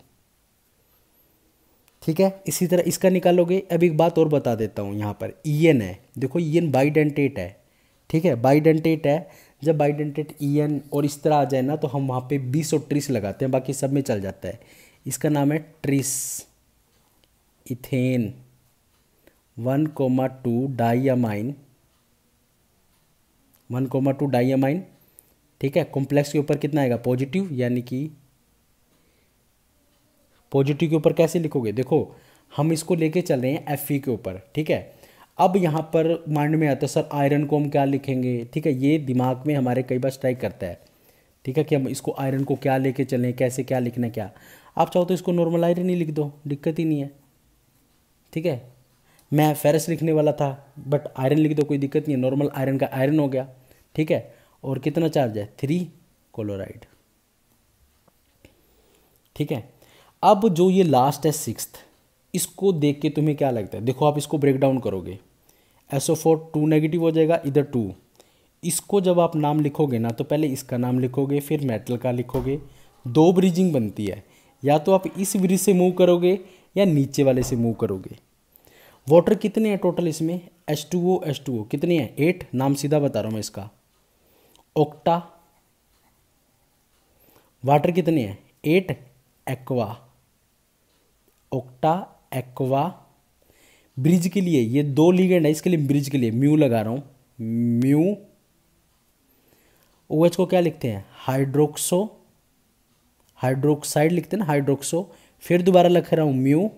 ठीक है। इसी तरह इसका निकालोगे। अब एक बात और बता देता हूँ, यहाँ पर EN है, देखो EN बाइडेंटेट है, ठीक है, बाइडेंटेट है। जब बाइडेंटेट EN और इस तरह आ जाए ना, तो हम वहाँ पे 20 और ट्रिस लगाते हैं, बाकी सब में चल जाता है। इसका नाम है ट्रिस इथेन 1,2 डाइअमाइन 1,2 डाइअमाइन, ठीक है। कॉम्प्लेक्स के ऊपर कितना आएगा, पॉजिटिव, यानी कि पॉजिटिव के ऊपर कैसे लिखोगे, देखो हम इसको लेके चल रहे हैं Fe के ऊपर, ठीक है। अब यहाँ पर माइंड में आता है सर आयरन को हम क्या लिखेंगे, ठीक है, ये दिमाग में हमारे कई बार स्ट्राइक करता है, ठीक है, कि हम इसको आयरन को क्या लेके चलें, कैसे क्या लिखना क्या। आप चाहो तो इसको नॉर्मल आयरन ही लिख दो, दिक्कत ही नहीं है, ठीक है। मैं फेरस लिखने वाला था, बट आयरन लिख दो, कोई दिक्कत नहीं है, नॉर्मल आयरन का आयरन हो गया, ठीक है। और कितना चार्ज है, 3 क्लोराइड, ठीक है। अब जो ये लास्ट है 6th, इसको देख के तुम्हें क्या लगता है, देखो आप इसको ब्रेक डाउन करोगे, SO4 2 नेगेटिव हो जाएगा, इधर 2, इसको जब आप नाम लिखोगे ना, तो पहले इसका नाम लिखोगे, फिर मेटल का लिखोगे, 2 ब्रिजिंग बनती है, या तो आप इस ब्रिज से मूव करोगे या नीचे वाले से मूव करोगे। वाटर कितने हैं टोटल इसमें, H2O कितने हैं, 8, नाम सीधा बता रहा हूँ मैं इसका, ऑक्टा। वाटर कितने हैं, 8, एक्वा, ऑक्टा एक्वा। ब्रिज के लिए ये 2 लिगेंड है, इसके लिए ब्रिज के लिए म्यू लगा रहा हूँ, म्यू। OH को क्या लिखते हैं, हाइड्रोक्साइड लिखते हैं ना, हाइड्रोक्सो, फिर दोबारा लिख रहा हूँ म्यू,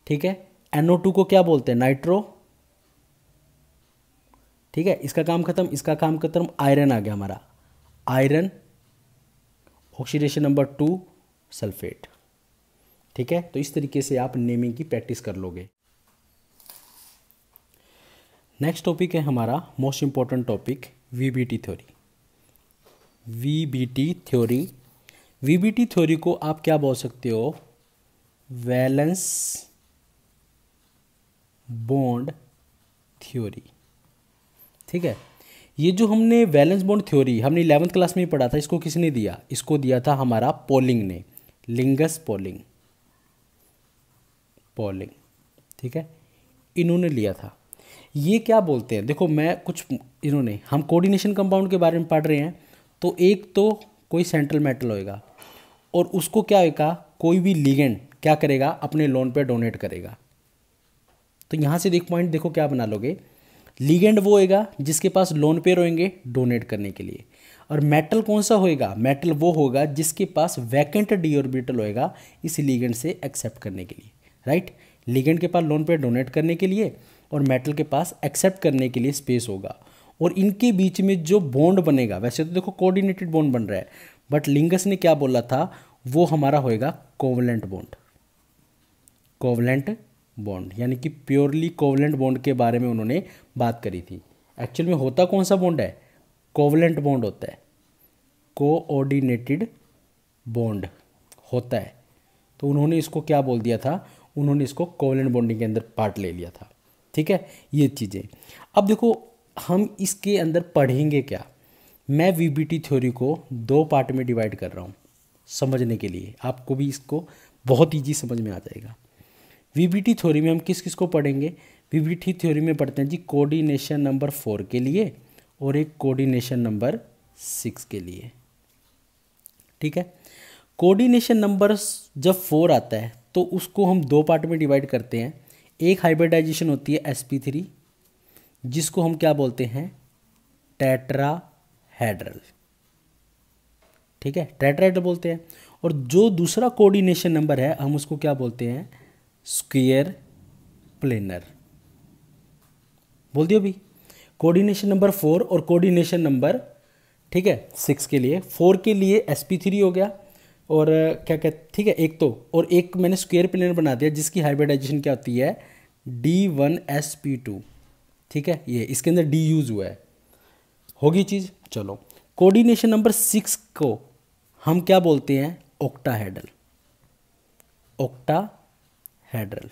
ठीक है। NO2 को क्या बोलते हैं, नाइट्रो, ठीक है, इसका काम खत्म, इसका काम खत्म, आयरन आ गया हमारा, आयरन ऑक्सीडेशन नंबर 2 सल्फेट। ठीक है, तो इस तरीके से आप नेमिंग की प्रैक्टिस कर लोगे। नेक्स्ट टॉपिक है हमारा most important topic VBT theory. VBT theory, VBT theory को आप क्या बोल सकते हो, वैलेंस बॉन्ड थ्योरी। ठीक है, ये जो हमने वैलेंस बॉन्ड थ्योरी हमने 11th क्लास में ही पढ़ा था, इसको किसने दिया, इसको दिया था हमारा पॉलिंग ने, लिंगस पॉलिंग, पॉलिंग। ठीक है, इन्होंने लिया था। ये क्या बोलते हैं, देखो मैं कुछ इन्होंने, हम कोऑर्डिनेशन कंपाउंड के बारे में पढ़ रहे हैं, तो एक तो कोई सेंट्रल मेटल होएगा और उसको क्या होएगा, कोई भी लिगेंड क्या करेगा, अपने लोन पे डोनेट करेगा। तो यहाँ से एक पॉइंट देखो क्या बना लोगे, लिगेंड वो होएगा जिसके पास लोन पेयर होंगे डोनेट करने के लिए, और मेटल कौन सा होएगा, मेटल वो होगा जिसके पास वैकेंट डी ऑर्बिटल होएगा इस लिगेंड से एक्सेप्ट करने के लिए। राइट, लिगेंड के पास लोन पेयर डोनेट करने के लिए और मेटल के पास एक्सेप्ट करने के लिए स्पेस होगा, और इनके बीच में जो बॉन्ड बनेगा, वैसे तो देखो कोऑर्डिनेटेड बॉन्ड बन रहा है, बट लिंगस ने क्या बोला था, वो हमारा होएगा कोवलेंट बॉन्ड, कोवलेंट बॉन्ड, यानी कि प्योरली कोवलेंट बॉन्ड के बारे में उन्होंने बात करी थी। एक्चुअल में होता कौन सा बॉन्ड है, कोवलेंट बॉन्ड होता है, कोऑर्डिनेटेड बॉन्ड होता है, तो उन्होंने इसको क्या बोल दिया था, उन्होंने इसको कोवलेंट बॉन्डिंग के अंदर पार्ट ले लिया था। ठीक है, ये चीज़ें। अब देखो हम इसके अंदर पढ़ेंगे क्या, मैं वीबीटी थ्योरी को 2 पार्ट में डिवाइड कर रहा हूँ समझने के लिए, आपको भी इसको बहुत ईजी समझ में आ जाएगा। वीबीटी थ्योरी में हम किस किस को पढ़ेंगे, वीबीटी थ्योरी में पढ़ते हैं जी कोऑर्डिनेशन नंबर 4 के लिए और एक कोऑर्डिनेशन नंबर 6 के लिए। ठीक है, कोऑर्डिनेशन नंबर जब 4 आता है तो उसको हम 2 पार्ट में डिवाइड करते हैं। एक हाइब्रिडाइजेशन होती है sp3, जिसको हम क्या बोलते हैं, टेट्राहेड्रल। ठीक है, टेट्राहेड्रल बोलते हैं, और जो दूसरा कोऑर्डिनेशन नंबर है हम उसको क्या बोलते हैं, स्क्वायर प्लेनर। बोल दियो भी, कोऑर्डिनेशन नंबर 4 और कोऑर्डिनेशन नंबर, ठीक है, 6 के लिए, 4 के लिए sp3 हो गया, और क्या कहते, ठीक है, एक तो, और एक मैंने स्क्वायर प्लेनर बना दिया जिसकी हाइब्रिडाइजेशन क्या होती है, D1sp2। ठीक है, ये इसके अंदर D यूज हुआ है, होगी चीज़। चलो, कोऑर्डिनेशन नंबर 6 को हम क्या बोलते हैं, ऑक्टाहेड्रल, ऑक्टाहेड्रल।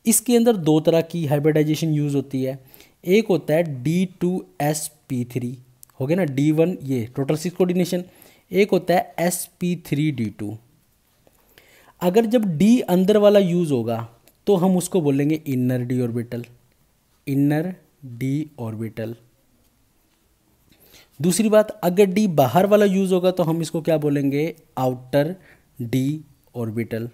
इसके अंदर 2 तरह की हाइब्रिडाइजेशन यूज होती है, एक होता है D2sp3, हो गया ना, D1 ये टोटल 6 कोऑर्डिनेशन, एक होता है sp3d2। अगर जब D अंदर वाला यूज होगा तो हम उसको बोलेंगे inner D orbital, inner D orbital. दूसरी बात, अगर D बाहर वाला यूज होगा तो हम इसको क्या बोलेंगे, आउटर डी ऑर्बिटल।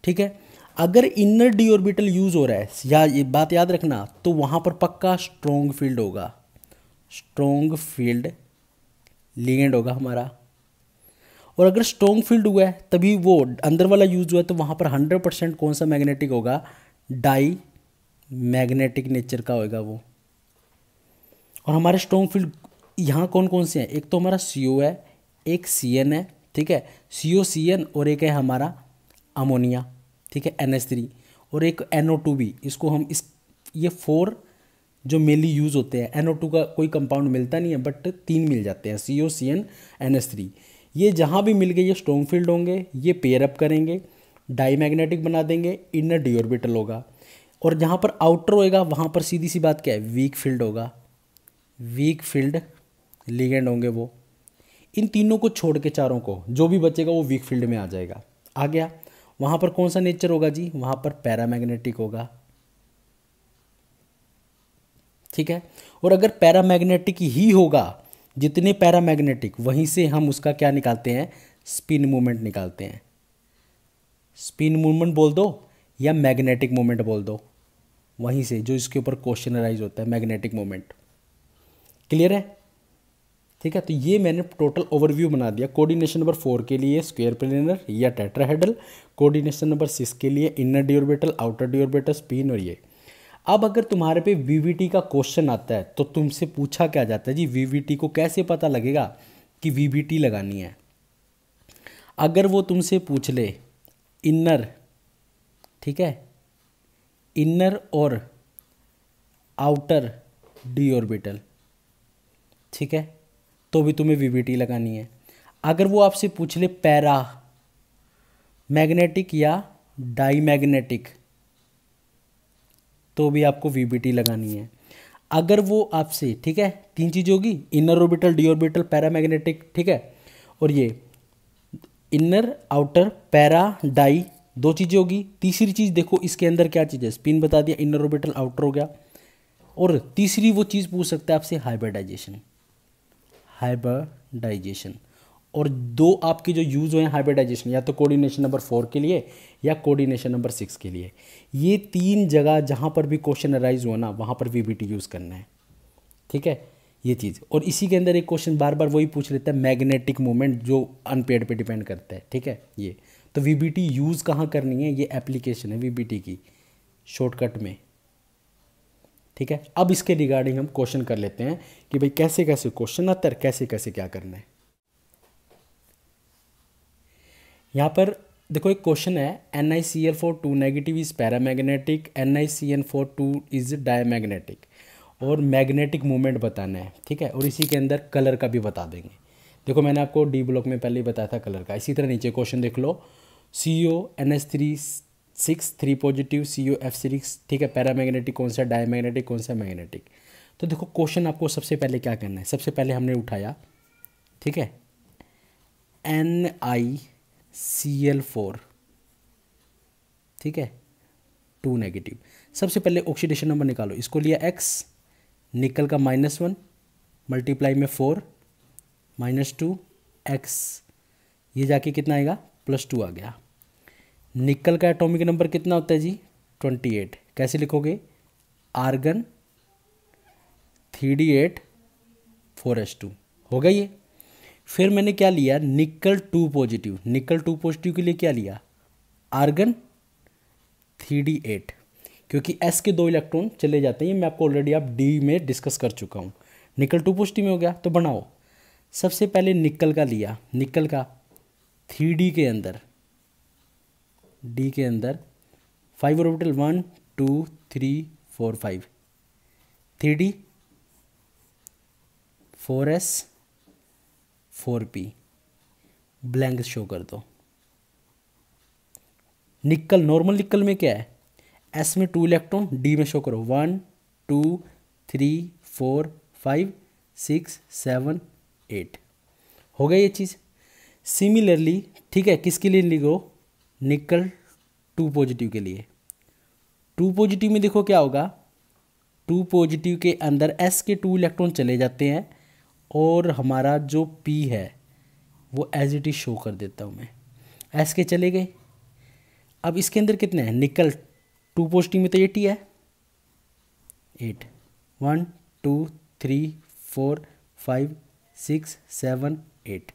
ठीक है, अगर इनर डी ऑर्बिटल यूज हो रहा है, या ये बात याद रखना, तो वहां पर पक्का स्ट्रॉन्ग फील्ड होगा, स्ट्रॉन्ग फील्ड लिगेंड होगा हमारा, और अगर स्ट्रॉन्ग फील्ड हुआ है तभी वो अंदर वाला यूज हुआ है, तो वहाँ पर 100% कौन सा मैग्नेटिक होगा, डाई मैग्नेटिक नेचर का होगा वो। और हमारे स्ट्रॉन्ग फील्ड यहाँ कौन कौन से हैं, एक तो हमारा CO है, एक CN है, ठीक है, COCN, और एक है हमारा अमोनिया, ठीक है, NH3, और एक NO2 भी, इसको हम ये 4 जो मेनली यूज़ होते हैं। NO2 का कोई कंपाउंड मिलता नहीं है, बट 3 मिल जाते हैं, COCN NH3। ये जहाँ भी मिल गए ये स्ट्रॉन्ग फील्ड होंगे, ये पेयर अप करेंगे, डाई मैग्नेटिक बना देंगे, इनर डी ऑर्बिटल होगा, और जहाँ पर आउटर होएगा वहाँ पर सीधी सी बात क्या है, वीक फील्ड होगा, वीक फील्ड लिगेंड होंगे वो। इन तीनों को छोड़ के चारों को जो भी बचेगा वो वीक फील्ड में आ जाएगा। आ गया, वहाँ पर कौन सा नेचर होगा जी, वहाँ पर पैरामैग्नेटिक होगा। ठीक है, और अगर पैरामैग्नेटिक ही होगा, जितने पैरामैग्नेटिक, वहीं से हम उसका क्या निकालते हैं, स्पिन मूवमेंट निकालते हैं। स्पिन मूवमेंट बोल दो या मैग्नेटिक मूवमेंट बोल दो, वहीं से जो इसके ऊपर क्वेश्चन अराइज होता है, मैग्नेटिक मूवमेंट। क्लियर है? ठीक है, तो ये मैंने टोटल ओवरव्यू बना दिया। कोऑर्डिनेशन नंबर 4 के लिए स्क्वायर प्लेनर या टेट्राहेड्रल, कोऑर्डिनेशन नंबर 6 के लिए inner D orbital, outer D orbital, spin, और ये। अब अगर तुम्हारे पे वीवीटी का क्वेश्चन आता है तो तुमसे पूछा क्या जाता है जी, वीवीटी को कैसे पता लगेगा कि वीवीटी लगानी है। अगर वो तुमसे पूछ ले इनर, ठीक है, इनर और आउटर डी ऑर्बिटल, ठीक है, तो भी तुम्हें वीवीटी लगानी है। अगर वो आपसे पूछ ले पैरा मैग्नेटिक या डाई मैग्नेटिक, तो भी आपको वीबीटी लगानी है। अगर वो आपसे, ठीक है, तीन चीज़ होगी, inner orbital, D orbital, paramagnetic, ठीक है, और ये इनर आउटर पैरा डाई, दो चीज़ें होगी। तीसरी चीज़ देखो इसके अंदर क्या चीज़ है, स्पिन बता दिया, इनर ऑर्बिटल आउटर हो गया, और तीसरी वो चीज़ पूछ सकता है आपसे हाइब्रिडाइजेशन, हाइब्रिडाइजेशन। और दो आपके जो यूज़ हुए हैं हाइब्रिडाइजेशन, या तो कोऑर्डिनेशन नंबर 4 के लिए या कोऑर्डिनेशन नंबर 6 के लिए। ये तीन जगह जहाँ पर भी क्वेश्चन अराइज हुआ ना, वहाँ पर वीबीटी यूज़ करना है, ठीक है, ये चीज़। और इसी के अंदर एक क्वेश्चन बार बार वही पूछ लेता है, मैग्नेटिक मोमेंट जो अनपेयर्ड पे डिपेंड करता है, ठीक है, ये तो वीबीटी यूज़ कहाँ करनी है, ये एप्लीकेशन है वीबीटी की शॉर्टकट में, ठीक है। अब इसके रिगार्डिंग हम क्वेश्चन कर लेते हैं कि भाई कैसे कैसे क्वेश्चन आता है, कैसे कैसे क्या करना है। यहाँ पर देखो एक क्वेश्चन है, NiCl4 negative is paramagnetic, NiCN4 is diamagnetic, और मैग्नेटिक मोमेंट बताना है, ठीक है, और इसी के अंदर कलर का भी बता देंगे। देखो मैंने आपको डी ब्लॉक में पहले ही बताया था कलर का। इसी तरह नीचे क्वेश्चन देख लो, CONH3 3 पॉजिटिव, COF6, ठीक है, पैरामैग्नेटिक कौन सा, डायमैग्नेटिक कौन सा, मैग्नेटिक। तो देखो क्वेश्चन आपको सबसे पहले क्या करना है, सबसे पहले हमने उठाया, ठीक है, NiCl4, ठीक है, 2 नेगेटिव। सबसे पहले ऑक्सीडेशन नंबर निकालो, इसको लिया x, निकल का -1 मल्टीप्लाई में 4 -2 x, ये जाके कितना आएगा +2 आ गया। निकल का एटॉमिक नंबर कितना होता है जी 28, कैसे लिखोगे, आर्गन 3d8 4s2, हो गया ये। फिर मैंने क्या लिया, निकल 2 पॉजिटिव, निकल 2 पॉजिटिव के लिए क्या लिया, आर्गन 3d8, क्योंकि s के 2 इलेक्ट्रॉन चले जाते हैं, ये मैं आपको ऑलरेडी आप डी में डिस्कस कर चुका हूँ। निकल 2 पॉजिटिव में हो गया, तो बनाओ। सबसे पहले निकल का लिया, निकल का 3d के अंदर, डी के अंदर 5 orbital 1 2 3 4 5, 3d 4s 4p, blank show कर दो। निकल, नॉर्मल निकल में क्या है, एस में 2 इलेक्ट्रॉन, डी में शो करो 1 2 3 4 5 6 7 8, हो गया ये चीज़। सिमिलरली, ठीक है, किसके लिए लिखो, निकल 2 पॉजिटिव के लिए। 2 पॉजिटिव में देखो क्या होगा, 2 पॉजिटिव के अंदर एस के 2 इलेक्ट्रॉन चले जाते हैं, और हमारा जो पी है वो एज इट इज शो कर देता हूँ मैं, एस के चले गए। अब इसके अंदर कितने हैं, निकल 2 पॉजिटिव में तो 8 ही है, 8 1 2 3 4 5 6 7 8,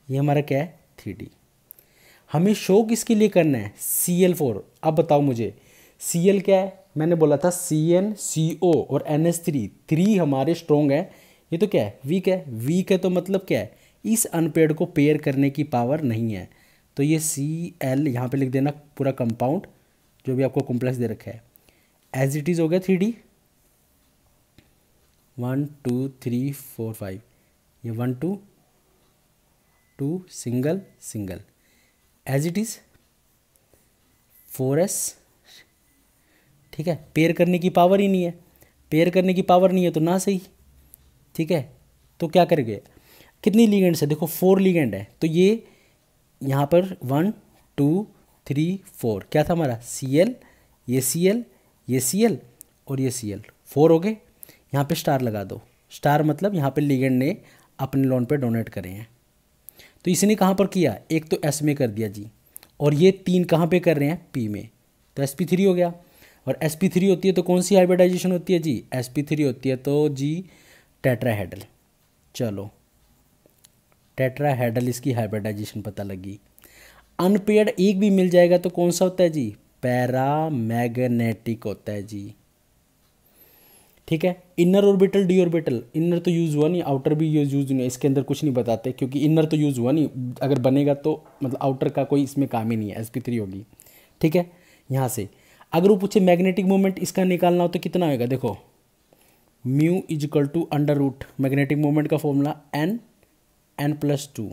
ये हमारा क्या है 3d। हमें शो किसके लिए करना है, Cl4। अब बताओ मुझे Cl क्या है, मैंने बोला था Cn CO और NH3, 3 हमारे स्ट्रॉन्ग है, ये तो क्या है वीक है। वीक है तो मतलब क्या है, इस अनपेयर्ड को पेयर करने की पावर नहीं है, तो ये Cl यहाँ पे लिख देना पूरा कंपाउंड जो भी आपको कॉम्प्लेक्स दे रखा है, एज इट इज़ हो गया 3d 1 2 3 4 5, ये 1 2 2 single single, as it is 4s, ठीक है, पेयर करने की पावर ही नहीं है, पेयर करने की पावर नहीं है तो ना सही, ठीक है। तो क्या करेंगे, कितनी लिगेंड्स है, देखो 4 लिगेंड है, तो ये यहाँ पर 1 2 3 4 क्या था हमारा Cl, ये Cl, ये Cl और ये Cl, 4 हो गए। यहाँ पे स्टार लगा दो, स्टार मतलब यहाँ पे लिगेंड ने अपने लोन पे डोनेट करे हैं, तो इसने कहाँ पर किया, एक तो S में कर दिया जी, और ये 3 कहाँ पे कर रहे हैं P में, तो sp3 हो गया। और sp3 होती है तो कौन सी हाइब्रिडाइजेशन होती है जी, sp3 होती है तो जी टेट्राहेड्रल। चलो टेट्राहेड्रल इसकी हाइब्रिडाइजेशन पता लगी। अनपेयर्ड एक भी मिल जाएगा तो कौन सा होता है जी, पैरामैग्नेटिक होता है जी, ठीक है। Inner orbital D orbital, inner तो यूज़ हुआ नहीं, आउटर भी यूज़ नहीं, इसके अंदर कुछ नहीं बताते क्योंकि इनर तो यूज़ हुआ नहीं, अगर बनेगा तो मतलब आउटर का कोई इसमें काम ही नहीं है, sp3 होगी। ठीक है। यहाँ से अगर वो पूछे मैग्नेटिक मोमेंट इसका निकालना हो तो कितना होगा, देखो mu is equal to under root magnetic moment का फॉर्मूला n प्लस 2,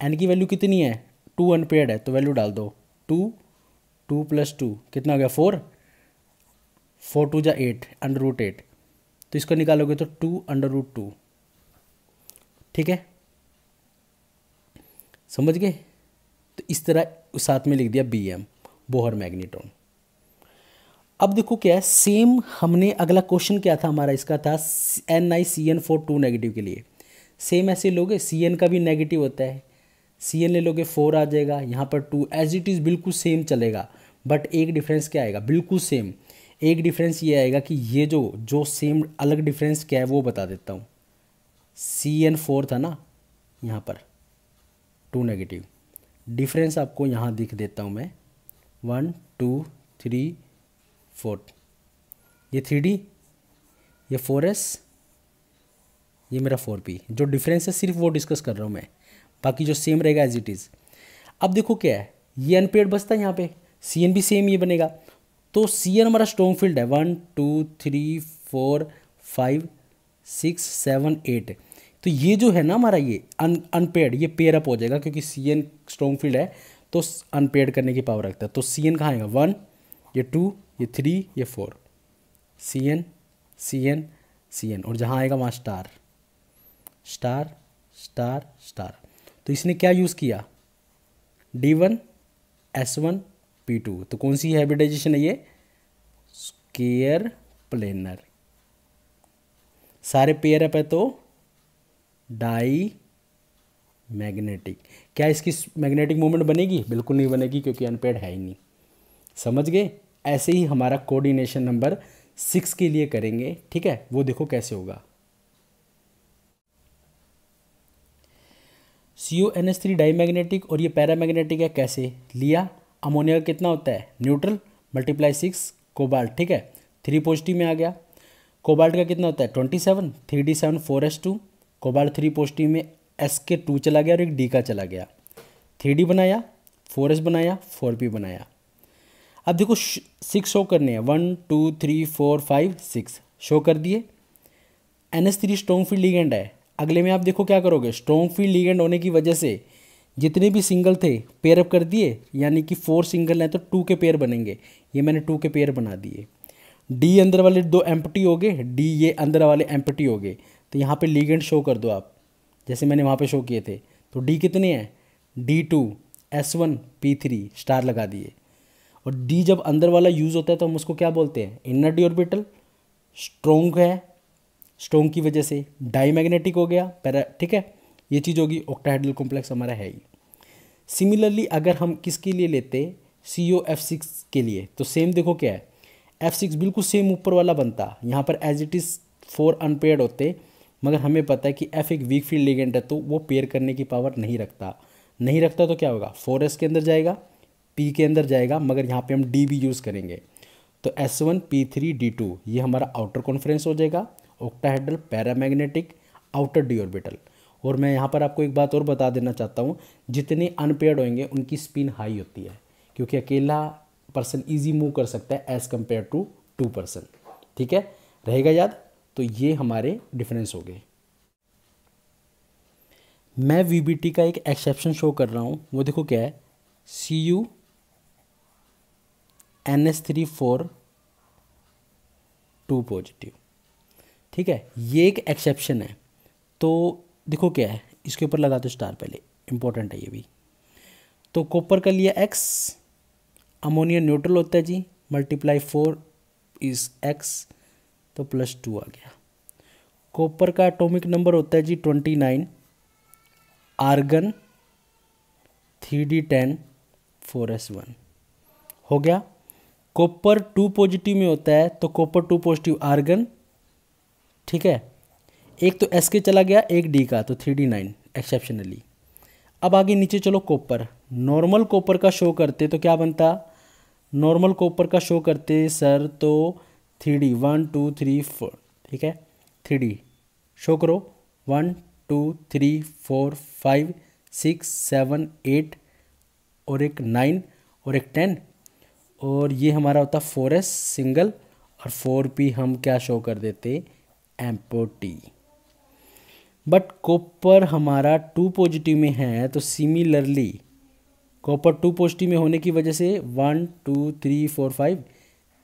n की वैल्यू कितनी है 2 अनपेयर्ड है तो वैल्यू डाल दो 2 प्लस 2 कितना हो गया 4 2 जा 8 अंडर रूट 8, तो इसको निकालोगे तो 2 अंडर रूट 2। ठीक है, समझ गए। तो इस तरह साथ में लिख दिया BM बोहर मैग्नेट्रॉन। अब देखो क्या है, सेम हमने अगला क्वेश्चन क्या था हमारा, इसका था NiCN4 2 नेगेटिव के लिए सेम ऐसे लोगे, Cn का भी नेगेटिव होता है, Cn ले लोगे 4 आ जाएगा, यहाँ पर 2 एज इट इज़ बिल्कुल सेम चलेगा, बट एक डिफरेंस क्या आएगा, बिल्कुल सेम एक डिफरेंस ये आएगा कि ये जो सेम अलग डिफरेंस क्या है वो बता देता हूँ। Cn4 था ना यहाँ पर 2 नेगेटिव, डिफरेंस आपको यहाँ दिख देता हूँ मैं 1 2 3 4, ये 3D, ये 4s, ये मेरा 4p, जो डिफरेंस है सिर्फ वो डिस्कस कर रहा हूँ मैं, बाकी जो सेम रहेगा एज इट इज़। अब देखो क्या है, ये अनपेयर्ड बचता है यहाँ पे, Cn भी सेम ये बनेगा, तो Cn हमारा स्ट्रॉन्ग फील्ड है 1 2 3 4 5 6 7 8, तो ये जो है ना हमारा ये अनपेयर्ड ये पेयर अप हो जाएगा क्योंकि Cn स्ट्रॉन्ग फील्ड है तो अनपेयर्ड करने की पावर रखता है, तो Cn कहाँ आएगा 1, ये 2, ये 3, ये 4, Cn Cn Cn, और जहाँ आएगा वहाँ स्टार स्टार स्टार स्टार। तो इसने क्या यूज़ किया D1 S1 P2, तो कौन सी हाइब्रिडाइजेशन है ये, स्क्वायर प्लेनर, सारे पेयर अप है तो डाई मैग्नेटिक। क्या इसकी मैग्नेटिक मोमेंट बनेगी, बिल्कुल नहीं बनेगी क्योंकि अनपेयर्ड है ही नहीं। समझ गए। ऐसे ही हमारा कोऑर्डिनेशन नंबर 6 के लिए करेंगे, ठीक है, वो देखो कैसे होगा। CONH3 डाईमैग्नेटिक और ये पैरामैग्नेटिक है, कैसे लिया, अमोनिया का कितना होता है न्यूट्रल मल्टीप्लाई 6 कोबाल्ट, ठीक है 3 पॉजिटिव में आ गया, कोबाल्ट का कितना होता है 27 3d7 4s2, कोबाल्ट 3 पॉजिटिव में s के 2 चला गया और एक d का चला गया, 3d बनाया 4s बनाया 4p बनाया। अब देखो 6 शो करने हैं 1 2 3 4 5 6 शो कर दिए। NH3 स्ट्रॉन्ग फील्ड लिगेंड है, अगले में आप देखो क्या करोगे, स्ट्रॉन्ग फील्ड लिगेंड होने की वजह से जितने भी सिंगल थे पेयर अप कर दिए, यानी कि 4 सिंगल हैं तो 2 के पेयर बनेंगे, ये मैंने 2 के पेयर बना दिए। D अंदर वाले 2 एम्प्टी हो गए, D ये अंदर वाले एम्प्टी हो गए, तो यहाँ पे लिगेंड शो कर दो आप, जैसे मैंने वहाँ पे शो किए थे। तो D कितने हैं D2 S1 P3 स्टार लगा दिए, और D जब अंदर वाला यूज़ होता है तो हम उसको क्या बोलते हैं इनर डी ऑर्बिटल, स्ट्रॉन्ग है, स्ट्रॉन्ग की वजह से डाईमैग्नेटिक हो गया पैरा, ठीक है, ये चीज़ होगी, ऑक्टाहेड्रल कॉम्प्लेक्स हमारा है ही। सिमिलरली अगर हम किसके लिए लेते COF6 के लिए, तो सेम देखो क्या है, F6 बिल्कुल सेम ऊपर वाला बनता, यहाँ पर एज इट इज़ 4 अनपेयर्ड होते, मगर हमें पता है कि F एक वीक फील्ड लिगेंड है तो वो पेयर करने की पावर नहीं रखता तो क्या होगा 4s के अंदर जाएगा, P के अंदर जाएगा, मगर यहाँ पे हम D भी यूज़ करेंगे, तो S1 P3 D2 ये हमारा आउटर कॉन्फ्रेंस हो जाएगा, octahedral paramagnetic outer D orbital. और मैं यहाँ पर आपको एक बात और बता देना चाहता हूँ, जितने अनपेयर्ड होंगे उनकी स्पिन हाई होती है, क्योंकि अकेला पर्सन इजी मूव कर सकता है एज़ कम्पेयर टू 2 पर्सन, ठीक है, रहेगा याद। तो ये हमारे डिफरेंस हो गए। मैं VBT का एक एक्सेप्शन शो कर रहा हूँ, वो देखो क्या है, CuNH3 4 2 पॉजिटिव, ठीक है, ये एक एक्सेप्शन है। तो देखो क्या है, इसके ऊपर लगा दो स्टार, पहले इंपॉर्टेंट है ये भी। तो कॉपर का लिया X, अमोनिया न्यूट्रल होता है जी, मल्टीप्लाई 4 इज X, तो +2 आ गया। कॉपर का एटॉमिक नंबर होता है जी 29, आर्गन 3d10 4s1 हो गया। कॉपर 2 पॉजिटिव में होता है तो कॉपर 2 पॉजिटिव आर्गन, ठीक है, एक तो S के चला गया एक D का, तो 3d9 एक्सेप्शनली। अब आगे नीचे चलो, कॉपर नॉर्मल कॉपर का शो करते तो क्या बनता, नॉर्मल कॉपर का शो करते सर तो 3D 1 2 3 4, ठीक है 3D शो करो 1 2 3 4 5 6 7 8 और एक 9 और एक 10 और ये हमारा होता 4S सिंगल और 4P हम क्या शो कर देते एम्प्टी। बट कॉपर हमारा 2 पॉजिटिव में है तो सिमिलरली कॉपर 2 पॉजिटिव में होने की वजह से 1 2 3 4 5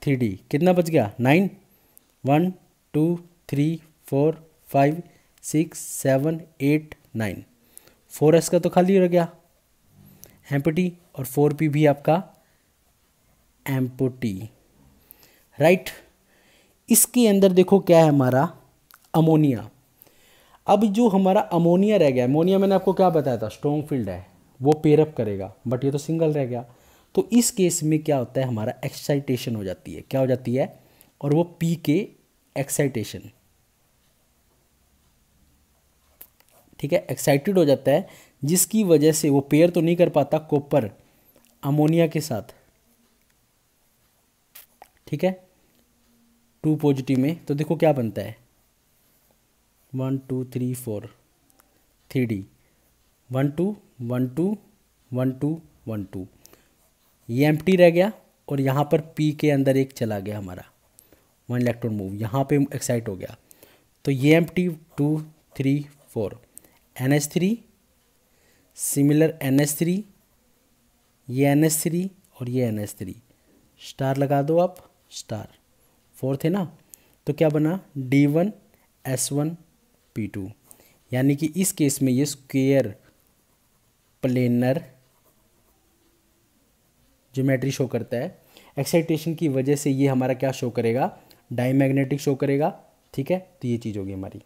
3D कितना बच गया 9 1 2 3 4 5 6 7 8 9 4S का तो खाली रह गया एम्प्टी और 4P भी आपका एम्प्टी राइट। इसके अंदर देखो क्या है हमारा अमोनिया। अब जो हमारा अमोनिया रह गया, अमोनिया मैंने आपको क्या बताया था स्ट्रॉन्ग फील्ड है वो पेयरअप करेगा बट ये तो सिंगल रह गया। तो इस केस में क्या होता है हमारा एक्साइटेशन हो जाती है, क्या हो जाती है और वो पी के एक्साइटेशन, ठीक है एक्साइटेड हो जाता है जिसकी वजह से वो पेयर तो नहीं कर पाता कॉपर अमोनिया के साथ, ठीक है 2 पॉजिटिव में। तो देखो क्या बनता है 1 2 3 4 3D 1 2 1 2 1 2 1 2 ये एम्प्टी रह गया और यहाँ पर P के अंदर एक चला गया हमारा 1 इलेक्ट्रॉन मूव यहाँ पे एक्साइट हो गया। तो ये एम्प्टी 2 3 4 NH3 सिमिलर NH3 ये NH3 और ये NH3 स्टार लगा दो आप स्टार 4 थे ना तो क्या बना D1 S1 P2 यानी कि इस केस में ये स्क्वायर प्लेनर ज्योमेट्री शो करता है। एक्साइटेशन की वजह से ये हमारा क्या शो करेगा डायमैग्नेटिक शो करेगा, ठीक है तो ये चीज़ होगी हमारी।